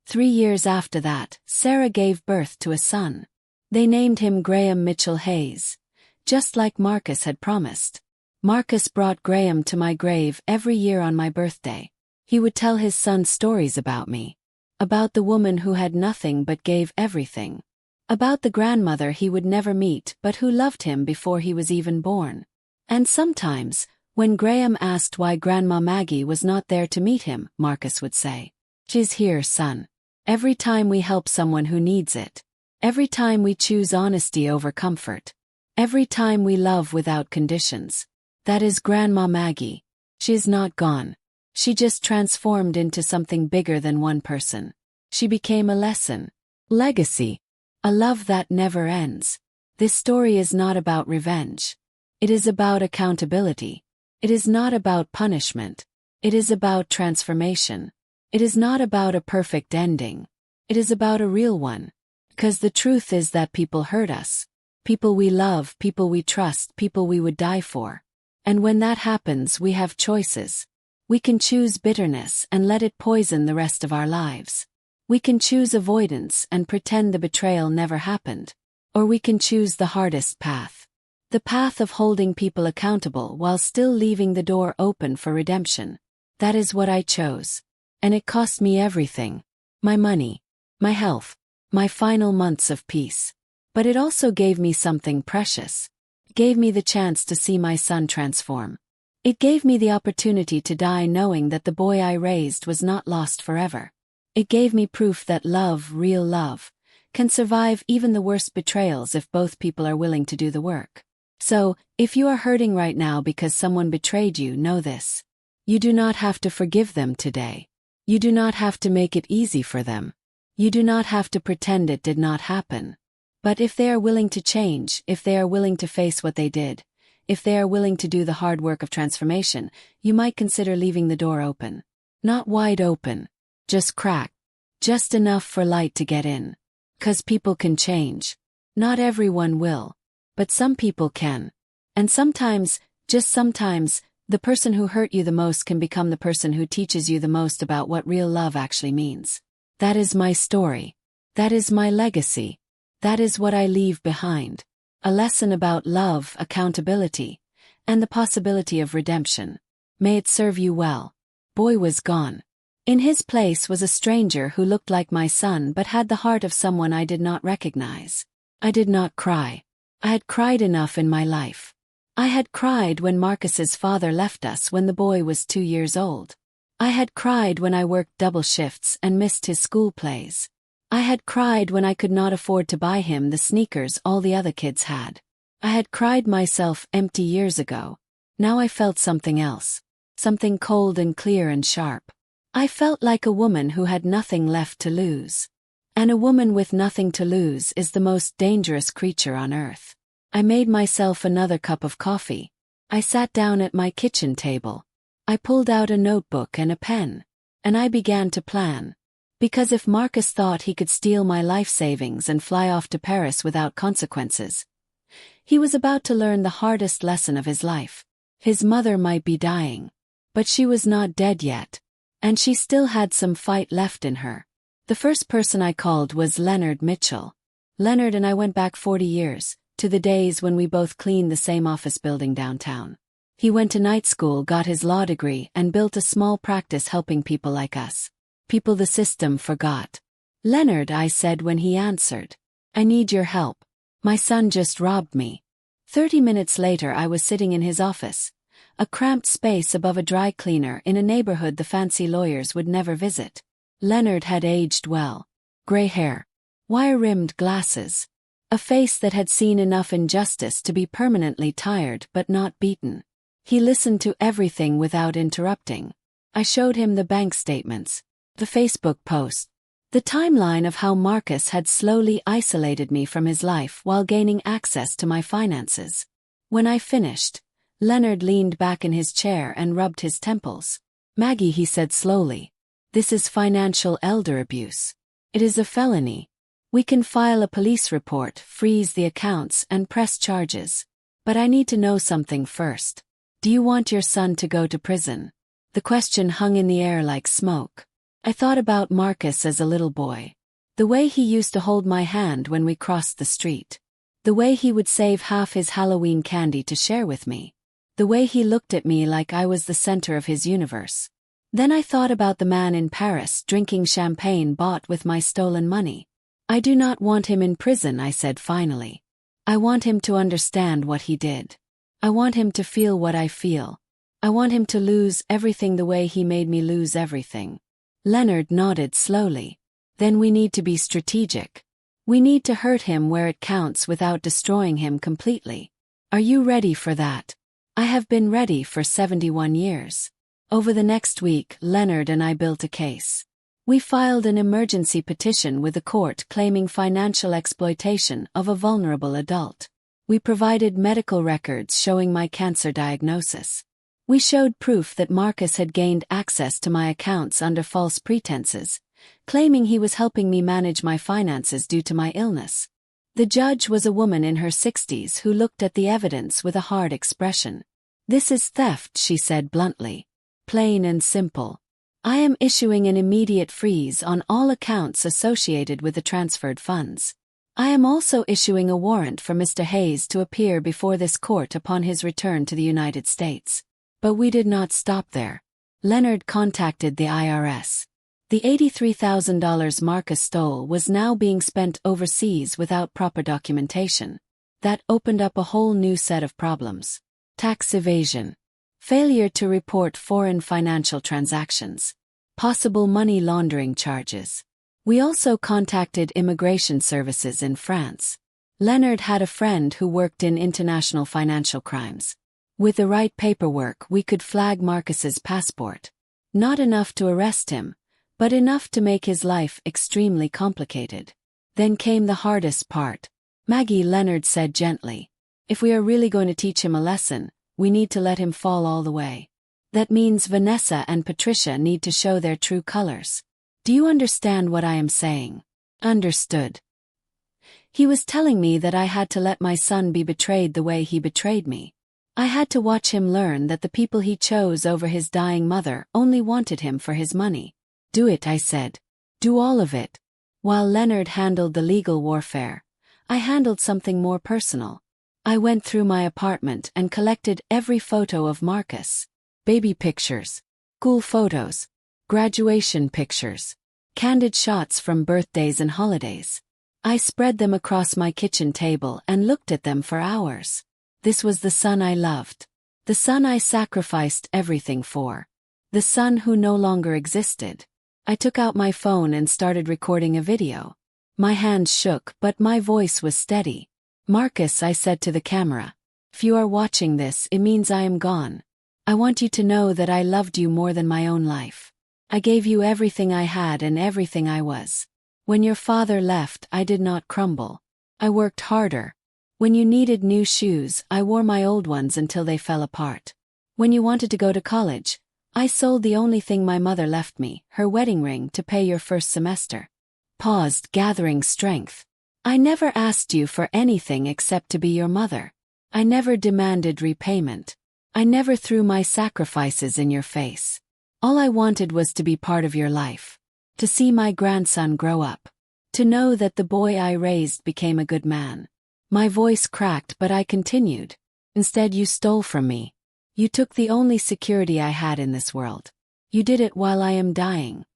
3 years after that, Sarah gave birth to a son. They named him Graham Mitchell Hayes, just like Marcus had promised. Marcus brought Graham to my grave every year on my birthday. He would tell his son stories about me, about the woman who had nothing but gave everything, about the grandmother he would never meet but who loved him before he was even born. And sometimes, when Graham asked why Grandma Maggie was not there to meet him, Marcus would say, "She's here, son." Every time we help someone who needs it. Every time we choose honesty over comfort. Every time we love without conditions. That is Grandma Maggie. She is not gone. She just transformed into something bigger than one person. She became a lesson. Legacy. A love that never ends. This story is not about revenge. It is about accountability. It is not about punishment. It is about transformation. It is not about a perfect ending. It is about a real one. Because the truth is that people hurt us. People we love, people we trust, people we would die for. And when that happens, we have choices. We can choose bitterness and let it poison the rest of our lives. We can choose avoidance and pretend the betrayal never happened. Or we can choose the hardest path. The path of holding people accountable while still leaving the door open for redemption. That is what I chose. And it cost me everything. My money, my health, my final months of peace. But it also gave me something precious. It gave me the chance to see my son transform. It gave me the opportunity to die knowing that the boy I raised was not lost forever. It gave me proof that love, real love, can survive even the worst betrayals if both people are willing to do the work. So, if you are hurting right now because someone betrayed you, know this. You do not have to forgive them today. You do not have to make it easy for them. You do not have to pretend it did not happen. But if they are willing to change, if they are willing to face what they did, if they are willing to do the hard work of transformation, you might consider leaving the door open. Not wide open, just cracked. Just enough for light to get in. 'Cause people can change. Not everyone will. But some people can. And sometimes, just sometimes, the person who hurt you the most can become the person who teaches you the most about what real love actually means. That is my story. That is my legacy. That is what I leave behind. A lesson about love, accountability, and the possibility of redemption. May it serve you well. Boy was gone. In his place was a stranger who looked like my son but had the heart of someone I did not recognize. I did not cry. I had cried enough in my life. I had cried when Marcus's father left us when the boy was 2 years old. I had cried when I worked double shifts and missed his school plays. I had cried when I could not afford to buy him the sneakers all the other kids had. I had cried myself empty years ago. Now I felt something else. Something cold and clear and sharp. I felt like a woman who had nothing left to lose. And a woman with nothing to lose is the most dangerous creature on earth. I made myself another cup of coffee. I sat down at my kitchen table. I pulled out a notebook and a pen. And I began to plan. Because if Marcus thought he could steal my life savings and fly off to Paris without consequences, he was about to learn the hardest lesson of his life. His mother might be dying. But she was not dead yet. And she still had some fight left in her. The first person I called was Leonard Mitchell. Leonard and I went back 40 years, to the days when we both cleaned the same office building downtown. He went to night school, got his law degree, and built a small practice helping people like us. People the system forgot. Leonard, I said when he answered. I need your help. My son just robbed me. 30 minutes later I was sitting in his office. A cramped space above a dry cleaner in a neighborhood the fancy lawyers would never visit. Leonard had aged well. Gray hair. Wire-rimmed glasses. A face that had seen enough injustice to be permanently tired but not beaten. He listened to everything without interrupting. I showed him the bank statements, the Facebook post, the timeline of how Marcus had slowly isolated me from his life while gaining access to my finances. When I finished, Leonard leaned back in his chair and rubbed his temples. Maggie, he said slowly, this is financial elder abuse. It is a felony. We can file a police report, freeze the accounts, and press charges. But I need to know something first. Do you want your son to go to prison? The question hung in the air like smoke. I thought about Marcus as a little boy. The way he used to hold my hand when we crossed the street. The way he would save half his Halloween candy to share with me. The way he looked at me like I was the center of his universe. Then I thought about the man in Paris drinking champagne bought with my stolen money. I do not want him in prison, I said finally. I want him to understand what he did. I want him to feel what I feel. I want him to lose everything the way he made me lose everything. Leonard nodded slowly. Then we need to be strategic. We need to hurt him where it counts without destroying him completely. Are you ready for that? I have been ready for 71 years. Over the next week, Leonard and I built a case. We filed an emergency petition with the court claiming financial exploitation of a vulnerable adult. We provided medical records showing my cancer diagnosis. We showed proof that Marcus had gained access to my accounts under false pretenses, claiming he was helping me manage my finances due to my illness. The judge was a woman in her 60s who looked at the evidence with a hard expression. This is theft, she said bluntly. Plain and simple. I am issuing an immediate freeze on all accounts associated with the transferred funds. I am also issuing a warrant for Mr. Hayes to appear before this court upon his return to the United States. But we did not stop there. Leonard contacted the IRS. The $83,000 Marcus stole was now being spent overseas without proper documentation. That opened up a whole new set of problems. Tax evasion. Failure to report foreign financial transactions. Possible money laundering charges. We also contacted immigration services in France. Leonard had a friend who worked in international financial crimes. With the right paperwork, we could flag Marcus's passport. Not enough to arrest him, but enough to make his life extremely complicated. Then came the hardest part. Maggie, Leonard said gently. If we are really going to teach him a lesson, we need to let him fall all the way. That means Vanessa and Patricia need to show their true colors. Do you understand what I am saying? Understood. He was telling me that I had to let my son be betrayed the way he betrayed me. I had to watch him learn that the people he chose over his dying mother only wanted him for his money. Do it, I said. Do all of it. While Leonard handled the legal warfare, I handled something more personal. I went through my apartment and collected every photo of Marcus. Baby pictures, school photos, graduation pictures, candid shots from birthdays and holidays. I spread them across my kitchen table and looked at them for hours. This was the son I loved. The son I sacrificed everything for. The son who no longer existed. I took out my phone and started recording a video. My hands shook, but my voice was steady. Marcus, I said to the camera. If you are watching this, it means I am gone. I want you to know that I loved you more than my own life. I gave you everything I had and everything I was. When your father left, I did not crumble. I worked harder. When you needed new shoes, I wore my old ones until they fell apart. When you wanted to go to college, I sold the only thing my mother left me, her wedding ring, to pay your first semester. Paused, gathering strength. I never asked you for anything except to be your mother. I never demanded repayment. I never threw my sacrifices in your face. All I wanted was to be part of your life. To see my grandson grow up. To know that the boy I raised became a good man. My voice cracked, but I continued. Instead, you stole from me. You took the only security I had in this world. You did it while I am dying.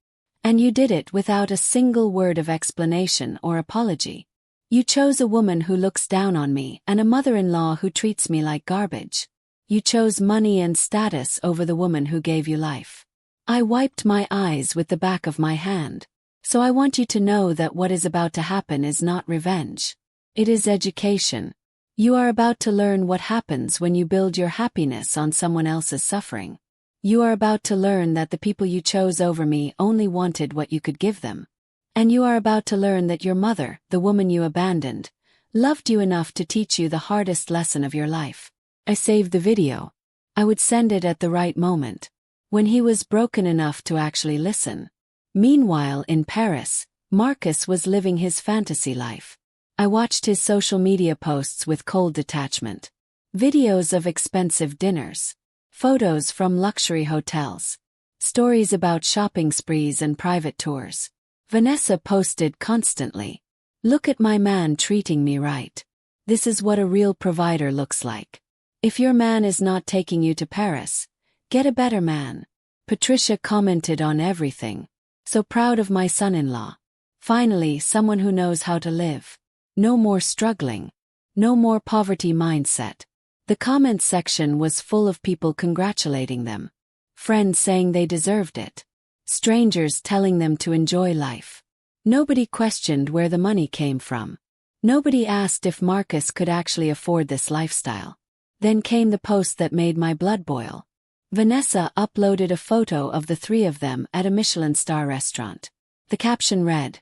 And you did it without a single word of explanation or apology. You chose a woman who looks down on me and a mother-in-law who treats me like garbage. You chose money and status over the woman who gave you life. I wiped my eyes with the back of my hand. So I want you to know that what is about to happen is not revenge. It is education. You are about to learn what happens when you build your happiness on someone else's suffering. You are about to learn that the people you chose over me only wanted what you could give them. And you are about to learn that your mother, the woman you abandoned, loved you enough to teach you the hardest lesson of your life. I saved the video. I would send it at the right moment. When he was broken enough to actually listen. Meanwhile, in Paris, Marcus was living his fantasy life. I watched his social media posts with cold detachment. Videos of expensive dinners. Photos from luxury hotels. Stories about shopping sprees and private tours. Vanessa posted constantly. Look at my man treating me right. This is what a real provider looks like. If your man is not taking you to Paris, get a better man. Patricia commented on everything. So proud of my son-in-law. Finally, someone who knows how to live. No more struggling. No more poverty mindset. The comment section was full of people congratulating them. Friends saying they deserved it. Strangers telling them to enjoy life. Nobody questioned where the money came from. Nobody asked if Marcus could actually afford this lifestyle. Then came the post that made my blood boil. Vanessa uploaded a photo of the three of them at a Michelin star restaurant. The caption read,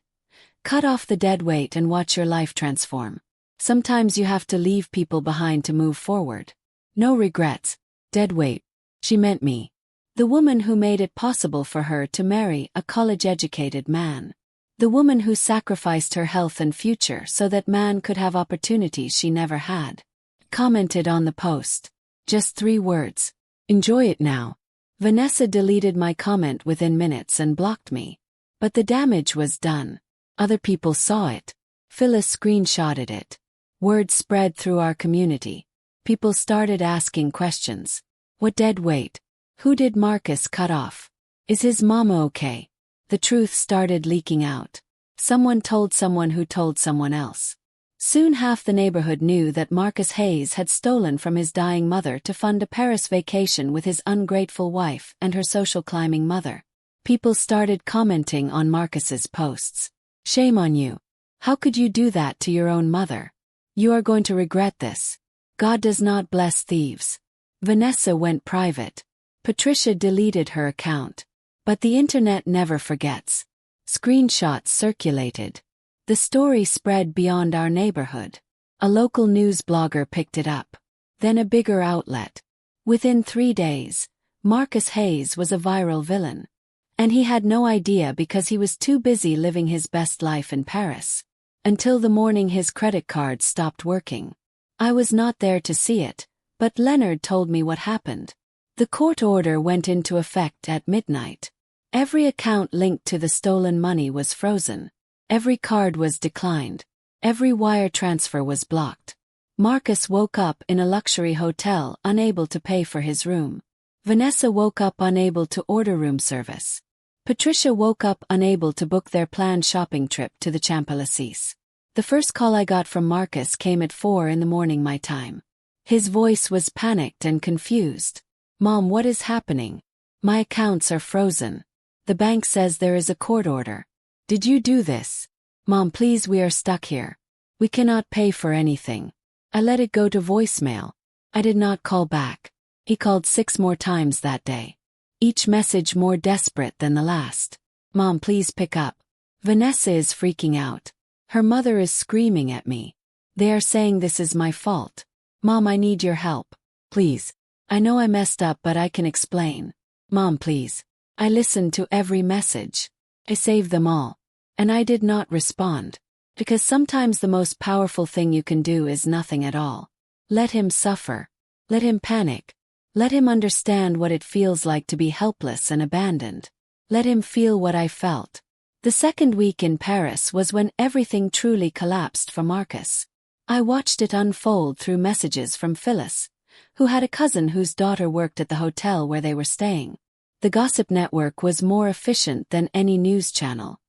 "Cut off the dead weight and watch your life transform. Sometimes you have to leave people behind to move forward. No regrets. Dead weight." She meant me. The woman who made it possible for her to marry a college-educated man. The woman who sacrificed her health and future so that man could have opportunities she never had. Commented on the post. Just 3 words. Enjoy it now. Vanessa deleted my comment within minutes and blocked me. But the damage was done. Other people saw it. Phyllis screenshotted it. Word spread through our community. People started asking questions. What dead weight? Who did Marcus cut off? Is his mama okay? The truth started leaking out. Someone told someone who told someone else. Soon half the neighborhood knew that Marcus Hayes had stolen from his dying mother to fund a Paris vacation with his ungrateful wife and her social climbing mother. People started commenting on Marcus's posts. Shame on you. How could you do that to your own mother? You are going to regret this. God does not bless thieves. Vanessa went private. Patricia deleted her account. But the internet never forgets. Screenshots circulated. The story spread beyond our neighborhood. A local news blogger picked it up. Then a bigger outlet. Within 3 days, Marcus Hayes was a viral villain. And he had no idea because he was too busy living his best life in Paris. Until the morning his credit card stopped working. I was not there to see it, but Leonard told me what happened. The court order went into effect at midnight. Every account linked to the stolen money was frozen. Every card was declined. Every wire transfer was blocked. Marcus woke up in a luxury hotel, unable to pay for his room. Vanessa woke up unable to order room service. Patricia woke up unable to book their planned shopping trip to the Champs-Élysées. The first call I got from Marcus came at 4 in the morning my time. His voice was panicked and confused. "Mom, what is happening? My accounts are frozen. The bank says there is a court order. Did you do this? Mom, please, we are stuck here. We cannot pay for anything." I let it go to voicemail. I did not call back. He called 6 more times that day. Each message more desperate than the last. "Mom, please pick up. Vanessa is freaking out. Her mother is screaming at me. They are saying this is my fault. Mom, I need your help. Please. I know I messed up, but I can explain. Mom, please." I listened to every message. I saved them all. And I did not respond. Because sometimes the most powerful thing you can do is nothing at all. Let him suffer. Let him panic. Let him understand what it feels like to be helpless and abandoned. Let him feel what I felt. The second week in Paris was when everything truly collapsed for Marcus. I watched it unfold through messages from Phyllis, who had a cousin whose daughter worked at the hotel where they were staying. The gossip network was more efficient than any news channel.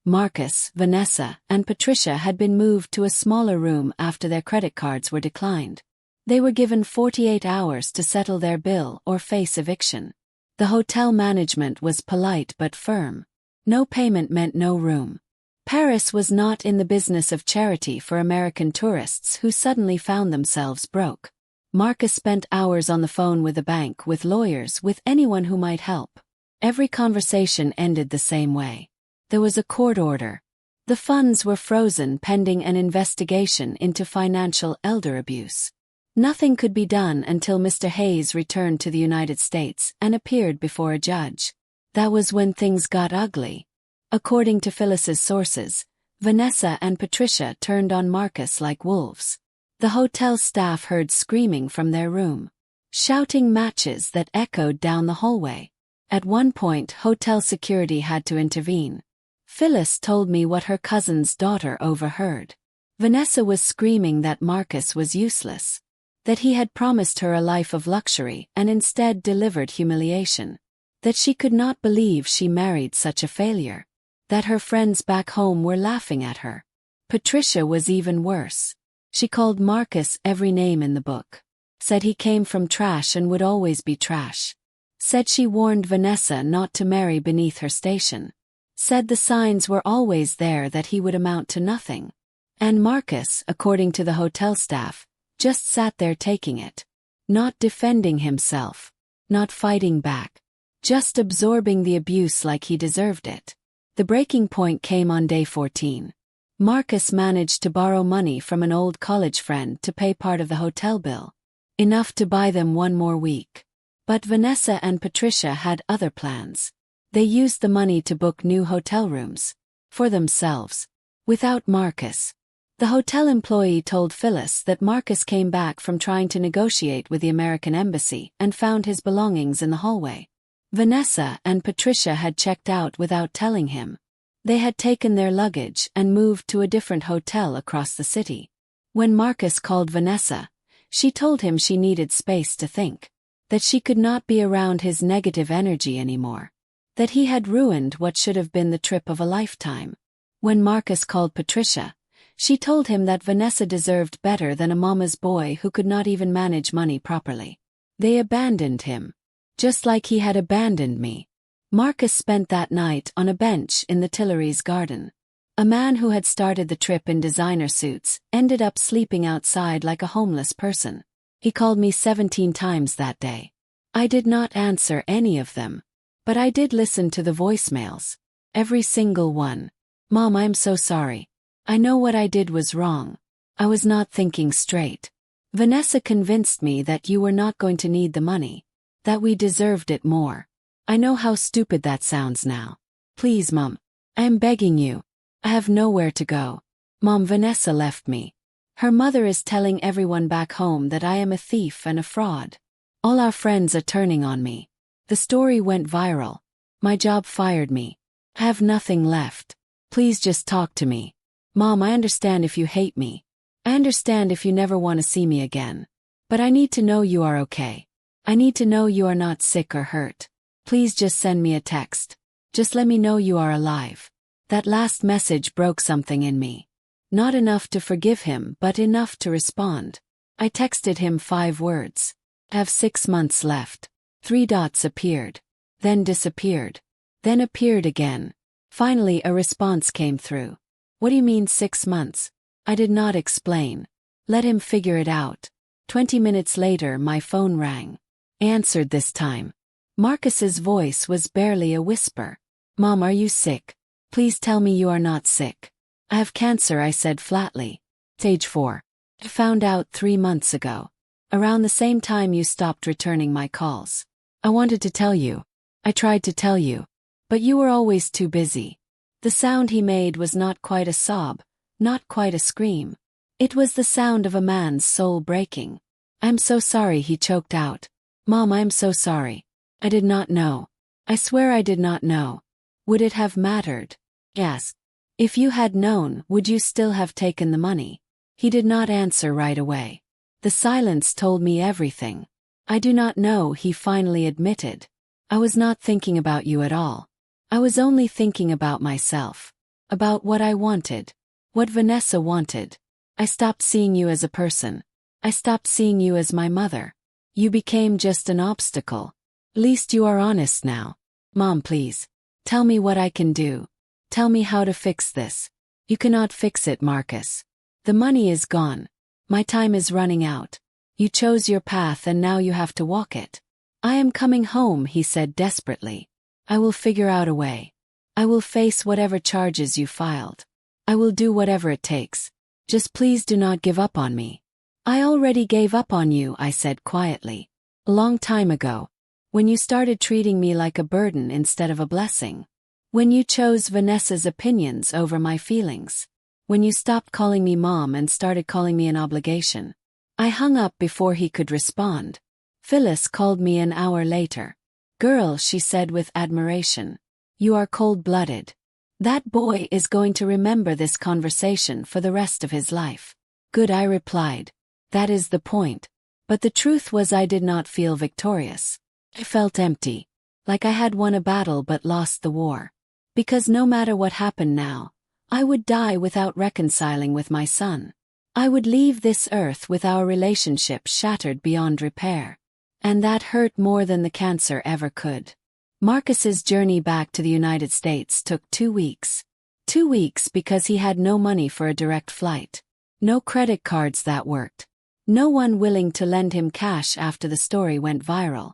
Marcus, Vanessa, and Patricia had been moved to a smaller room after their credit cards were declined. They were given 48 hours to settle their bill or face eviction. The hotel management was polite but firm. No payment meant no room. Paris was not in the business of charity for American tourists who suddenly found themselves broke. Marcus spent hours on the phone with the bank, with lawyers, with anyone who might help. Every conversation ended the same way. There was a court order. The funds were frozen pending an investigation into financial elder abuse. Nothing could be done until Mr. Hayes returned to the United States and appeared before a judge. That was when things got ugly. According to Phyllis's sources, Vanessa and Patricia turned on Marcus like wolves. The hotel staff heard screaming from their room, shouting matches that echoed down the hallway. At one point, hotel security had to intervene. Phyllis told me what her cousin's daughter overheard. Vanessa was screaming that Marcus was useless, that he had promised her a life of luxury and instead delivered humiliation, that she could not believe she married such a failure, that her friends back home were laughing at her. Patricia was even worse. She called Marcus every name in the book, said he came from trash and would always be trash, said she warned Vanessa not to marry beneath her station, said the signs were always there that he would amount to nothing. And Marcus, according to the hotel staff, just sat there taking it, not defending himself, not fighting back, just absorbing the abuse like he deserved it. The breaking point came on day 14. Marcus managed to borrow money from an old college friend to pay part of the hotel bill, enough to buy them one more week. But Vanessa and Patricia had other plans. They used the money to book new hotel rooms for themselves, without Marcus. The hotel employee told Phyllis that Marcus came back from trying to negotiate with the American embassy and found his belongings in the hallway. Vanessa and Patricia had checked out without telling him. They had taken their luggage and moved to a different hotel across the city. When Marcus called Vanessa, she told him she needed space to think, that she could not be around his negative energy anymore, that he had ruined what should have been the trip of a lifetime. When Marcus called Patricia, she told him that Vanessa deserved better than a mama's boy who could not even manage money properly. They abandoned him, just like he had abandoned me. Marcus spent that night on a bench in the Tuileries garden. A man who had started the trip in designer suits ended up sleeping outside like a homeless person. He called me 17 times that day. I did not answer any of them. But I did listen to the voicemails. Every single one. Mom, I'm so sorry. I know what I did was wrong. I was not thinking straight. Vanessa convinced me that you were not going to need the money. That we deserved it more. I know how stupid that sounds now. Please, Mom. I am begging you. I have nowhere to go. Mom, Vanessa left me. Her mother is telling everyone back home that I am a thief and a fraud. All our friends are turning on me. The story went viral. My job fired me. I have nothing left. Please just talk to me. Mom, I understand if you hate me. I understand if you never want to see me again. But I need to know you are okay. I need to know you are not sick or hurt. Please just send me a text. Just let me know you are alive. That last message broke something in me. Not enough to forgive him, but enough to respond. I texted him 5 words. I have 6 months left. 3 dots appeared. Then disappeared. Then appeared again. Finally a response came through. What do you mean 6 months? I did not explain. Let him figure it out. 20 minutes later my phone rang. I answered this time. Marcus's voice was barely a whisper. Mom, are you sick? Please tell me you are not sick. I have cancer, I said flatly. Stage 4. I found out 3 months ago. Around the same time you stopped returning my calls. I wanted to tell you. I tried to tell you. But you were always too busy. The sound he made was not quite a sob, not quite a scream. It was the sound of a man's soul breaking. I'm so sorry, he choked out. Mom, I'm so sorry. I did not know. I swear I did not know. Would it have mattered? Yes. If you had known, would you still have taken the money? He did not answer right away. The silence told me everything. I do not know, he finally admitted. I was not thinking about you at all. I was only thinking about myself. About what I wanted. What Vanessa wanted. I stopped seeing you as a person. I stopped seeing you as my mother. You became just an obstacle. At least you are honest now. Mom, please. Tell me what I can do. Tell me how to fix this. You cannot fix it, Marcus. The money is gone. My time is running out. You chose your path and now you have to walk it. I am coming home, he said desperately. I will figure out a way. I will face whatever charges you filed. I will do whatever it takes. Just please do not give up on me. I already gave up on you, I said quietly. A long time ago. When you started treating me like a burden instead of a blessing. When you chose Vanessa's opinions over my feelings. When you stopped calling me mom and started calling me an obligation. I hung up before he could respond. Phyllis called me an hour later. Girl, she said with admiration. You are cold-blooded. That boy is going to remember this conversation for the rest of his life. Good, I replied. That is the point. But the truth was I did not feel victorious. I felt empty. Like I had won a battle but lost the war. Because no matter what happened now, I would die without reconciling with my son. I would leave this earth with our relationship shattered beyond repair. And that hurt more than the cancer ever could. Marcus's journey back to the United States took 2 weeks. 2 weeks because he had no money for a direct flight. No credit cards that worked. No one willing to lend him cash after the story went viral.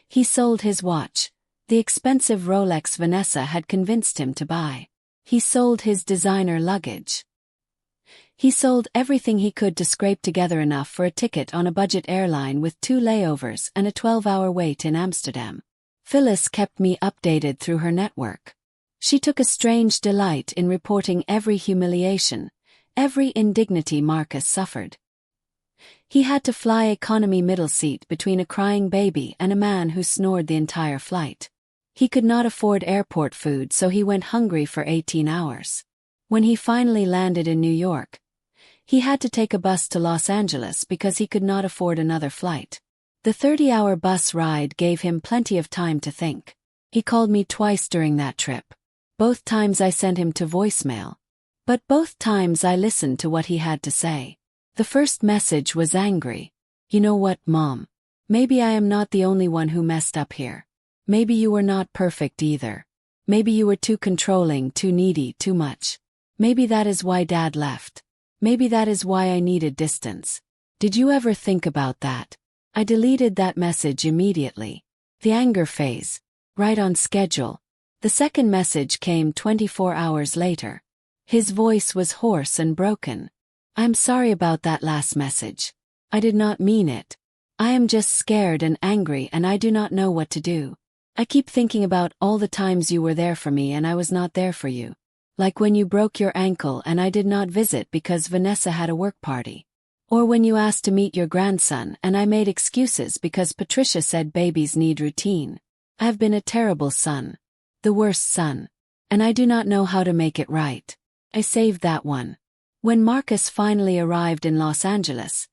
He sold his watch, the expensive Rolex Vanessa had convinced him to buy. He sold his designer luggage. He sold everything he could to scrape together enough for a ticket on a budget airline with 2 layovers and a 12-hour wait in Amsterdam. Phyllis kept me updated through her network. She took a strange delight in reporting every humiliation, every indignity Marcus suffered. He had to fly economy middle seat between a crying baby and a man who snored the entire flight. He could not afford airport food, so he went hungry for 18 hours. When he finally landed in New York, he had to take a bus to Los Angeles because he could not afford another flight. The 30-hour bus ride gave him plenty of time to think. He called me twice during that trip. Both times I sent him to voicemail. But both times I listened to what he had to say. The first message was angry. You know what, Mom? Maybe I am not the only one who messed up here. Maybe you were not perfect either. Maybe you were too controlling, too needy, too much. Maybe that is why Dad left. Maybe that is why I needed distance. Did you ever think about that? I deleted that message immediately. The anger phase. Right on schedule. The second message came 24 hours later. His voice was hoarse and broken. I'm sorry about that last message. I did not mean it. I am just scared and angry and I do not know what to do. I keep thinking about all the times you were there for me and I was not there for you. Like when you broke your ankle and I did not visit because Vanessa had a work party. Or when you asked to meet your grandson and I made excuses because Patricia said babies need routine. I have been a terrible son. The worst son. And I do not know how to make it right. I saved that one. When Marcus finally arrived in Los Angeles,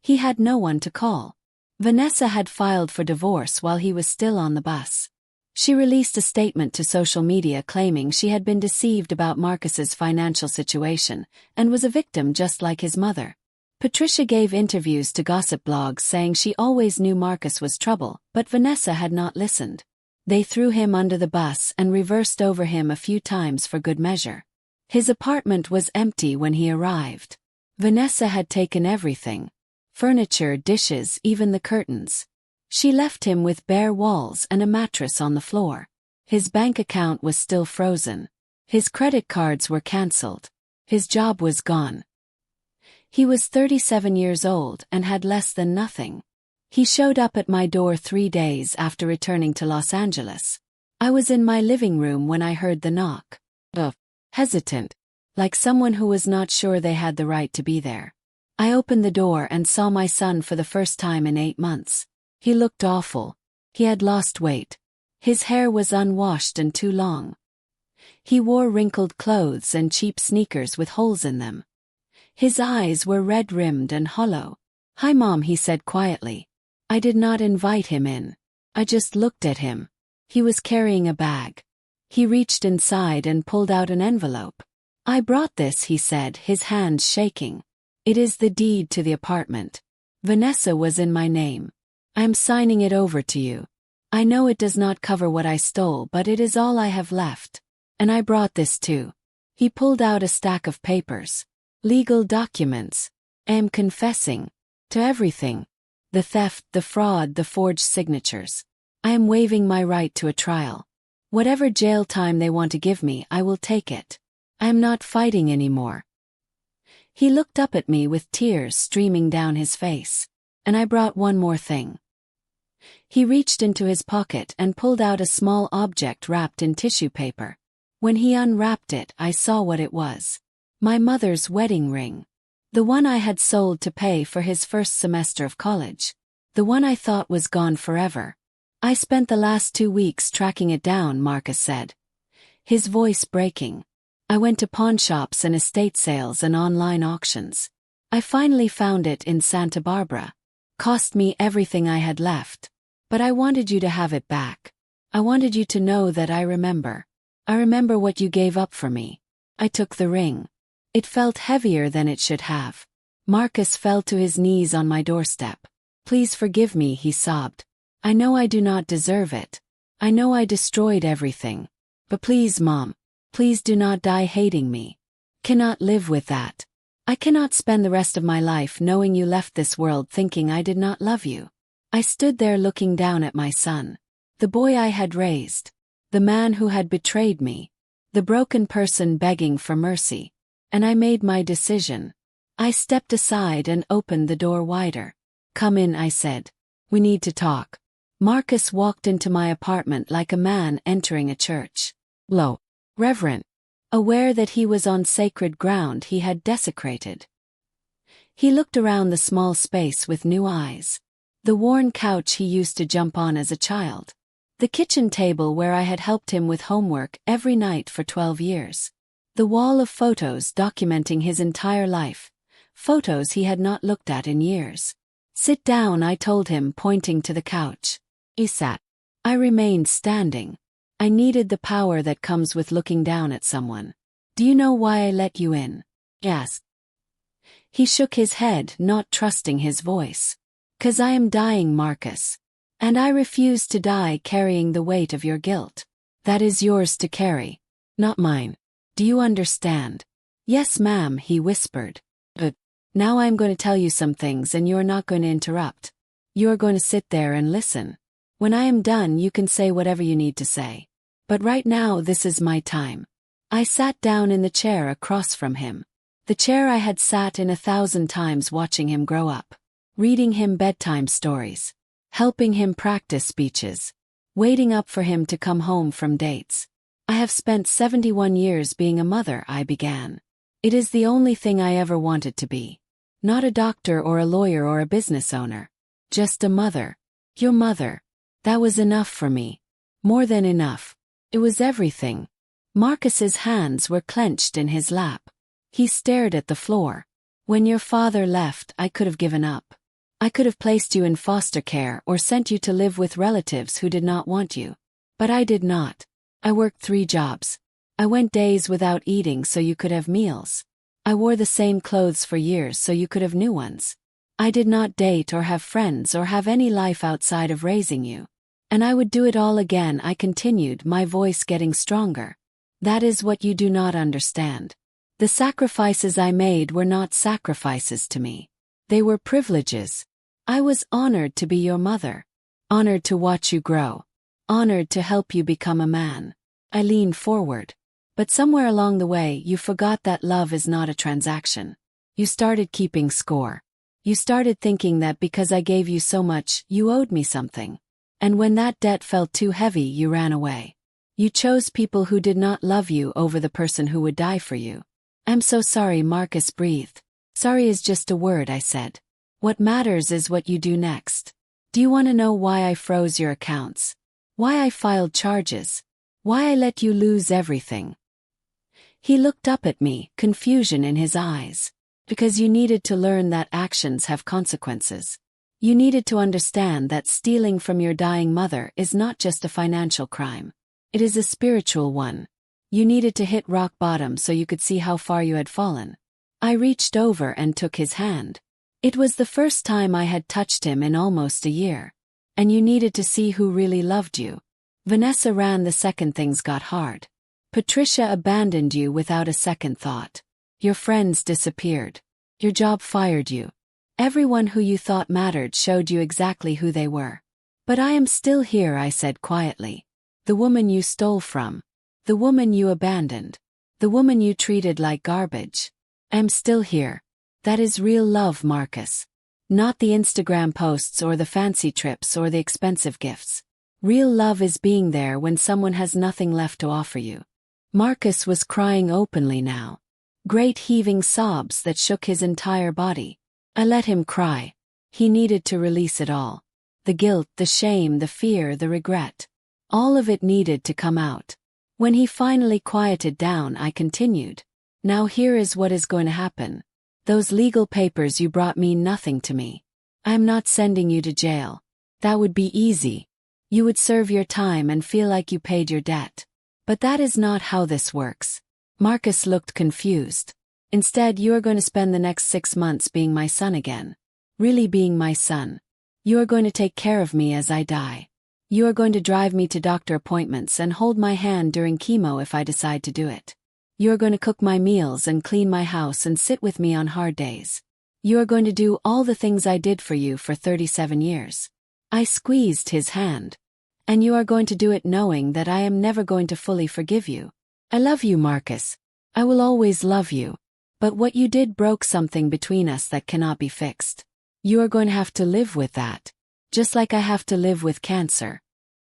he had no one to call. Vanessa had filed for divorce while he was still on the bus. She released a statement to social media claiming she had been deceived about Marcus's financial situation and was a victim just like his mother. Patricia gave interviews to gossip blogs saying she always knew Marcus was trouble, but Vanessa had not listened. They threw him under the bus and reversed over him a few times for good measure. His apartment was empty when he arrived. Vanessa had taken everything. Furniture, dishes, even the curtains. She left him with bare walls and a mattress on the floor. His bank account was still frozen. His credit cards were cancelled. His job was gone. He was 37 years old and had less than nothing. He showed up at my door 3 days after returning to Los Angeles. I was in my living room when I heard the knock. Hesitant, like someone who was not sure they had the right to be there. I opened the door and saw my son for the first time in 8 months. He looked awful. He had lost weight. His hair was unwashed and too long. He wore wrinkled clothes and cheap sneakers with holes in them. His eyes were red-rimmed and hollow. "Hi, Mom," he said quietly. I did not invite him in. I just looked at him. He was carrying a bag. He reached inside and pulled out an envelope. "I brought this," he said, his hands shaking. "It is the deed to the apartment. Vanessa was in my name. I am signing it over to you. I know it does not cover what I stole, but it is all I have left. And I brought this too." He pulled out a stack of papers. "Legal documents. I am confessing to everything. The theft, the fraud, the forged signatures. I am waiving my right to a trial. Whatever jail time they want to give me, I will take it. I am not fighting anymore." He looked up at me with tears streaming down his face. "And I brought one more thing." He reached into his pocket and pulled out a small object wrapped in tissue paper. When he unwrapped it, I saw what it was. My mother's wedding ring. The one I had sold to pay for his first semester of college. The one I thought was gone forever. "I spent the last 2 weeks tracking it down," Marcus said, his voice breaking. "I went to pawn shops and estate sales and online auctions. I finally found it in Santa Barbara. Cost me everything I had left. But I wanted you to have it back. I wanted you to know that I remember. I remember what you gave up for me." I took the ring. It felt heavier than it should have. Marcus fell to his knees on my doorstep. "Please forgive me," he sobbed. "I know I do not deserve it. I know I destroyed everything. But please, Mom, please do not die hating me. Cannot live with that. I cannot spend the rest of my life knowing you left this world thinking I did not love you." I stood there looking down at my son. The boy I had raised. The man who had betrayed me. The broken person begging for mercy. And I made my decision. I stepped aside and opened the door wider. "Come in," I said. "We need to talk." Marcus walked into my apartment like a man entering a church. Low. Reverent. Aware that he was on sacred ground he had desecrated. He looked around the small space with new eyes. The worn couch he used to jump on as a child. The kitchen table where I had helped him with homework every night for 12 years. The wall of photos documenting his entire life. Photos he had not looked at in years. "Sit down," I told him, pointing to the couch. He sat. I remained standing. I needed the power that comes with looking down at someone. "Do you know why I let you in?" he asked. He shook his head, not trusting his voice. "'Cause I am dying, Marcus. And I refuse to die carrying the weight of your guilt. That is yours to carry, not mine. Do you understand?" "Yes, ma'am," he whispered. "But now I'm going to tell you some things and you're not going to interrupt. You're going to sit there and listen." When I am done, you can say whatever you need to say. But right now, this is my time. I sat down in the chair across from him. The chair I had sat in 1,000 times watching him grow up. Reading him bedtime stories. Helping him practice speeches. Waiting up for him to come home from dates. I have spent 71 years being a mother, I began. It is the only thing I ever wanted to be. Not a doctor or a lawyer or a business owner. Just a mother. Your mother. That was enough for me. More than enough. It was everything. Marcus's hands were clenched in his lap. He stared at the floor. When your father left, I could have given up. I could have placed you in foster care or sent you to live with relatives who did not want you. But I did not. I worked 3 jobs. I went days without eating so you could have meals. I wore the same clothes for years so you could have new ones. I did not date or have friends or have any life outside of raising you. And I would do it all again, I continued, my voice getting stronger. That is what you do not understand. The sacrifices I made were not sacrifices to me. They were privileges. I was honored to be your mother. Honored to watch you grow. Honored to help you become a man. I leaned forward. But somewhere along the way, you forgot that love is not a transaction. You started keeping score. You started thinking that because I gave you so much, you owed me something. And when that debt felt too heavy, you ran away. You chose people who did not love you over the person who would die for you. I'm so sorry, Marcus breathed. Sorry is just a word, I said. What matters is what you do next. Do you want to know why I froze your accounts? Why I filed charges? Why I let you lose everything? He looked up at me, confusion in his eyes. Because you needed to learn that actions have consequences. You needed to understand that stealing from your dying mother is not just a financial crime. It is a spiritual one. You needed to hit rock bottom so you could see how far you had fallen. I reached over and took his hand. It was the first time I had touched him in almost a year. And you needed to see who really loved you. Vanessa ran the second things got hard. Patricia abandoned you without a second thought. Your friends disappeared. Your job fired you. Everyone who you thought mattered showed you exactly who they were. But I am still here, I said quietly. The woman you stole from. The woman you abandoned. The woman you treated like garbage. I'm still here. That is real love, Marcus. Not the Instagram posts or the fancy trips or the expensive gifts. Real love is being there when someone has nothing left to offer you. Marcus was crying openly now. Great heaving sobs that shook his entire body. I let him cry. He needed to release it all. The guilt, the shame, the fear, the regret. All of it needed to come out. When he finally quieted down, I continued. Now here is what is going to happen. Those legal papers you brought mean nothing to me. I am not sending you to jail. That would be easy. You would serve your time and feel like you paid your debt. But that is not how this works. Marcus looked confused. Instead, you are going to spend the next 6 months being my son again. Really being my son. You are going to take care of me as I die. You are going to drive me to doctor appointments and hold my hand during chemo if I decide to do it. You are going to cook my meals and clean my house and sit with me on hard days. You are going to do all the things I did for you for 37 years. I squeezed his hand. And you are going to do it knowing that I am never going to fully forgive you. I love you, Marcus. I will always love you. But what you did broke something between us that cannot be fixed. You are going to have to live with that. Just like I have to live with cancer.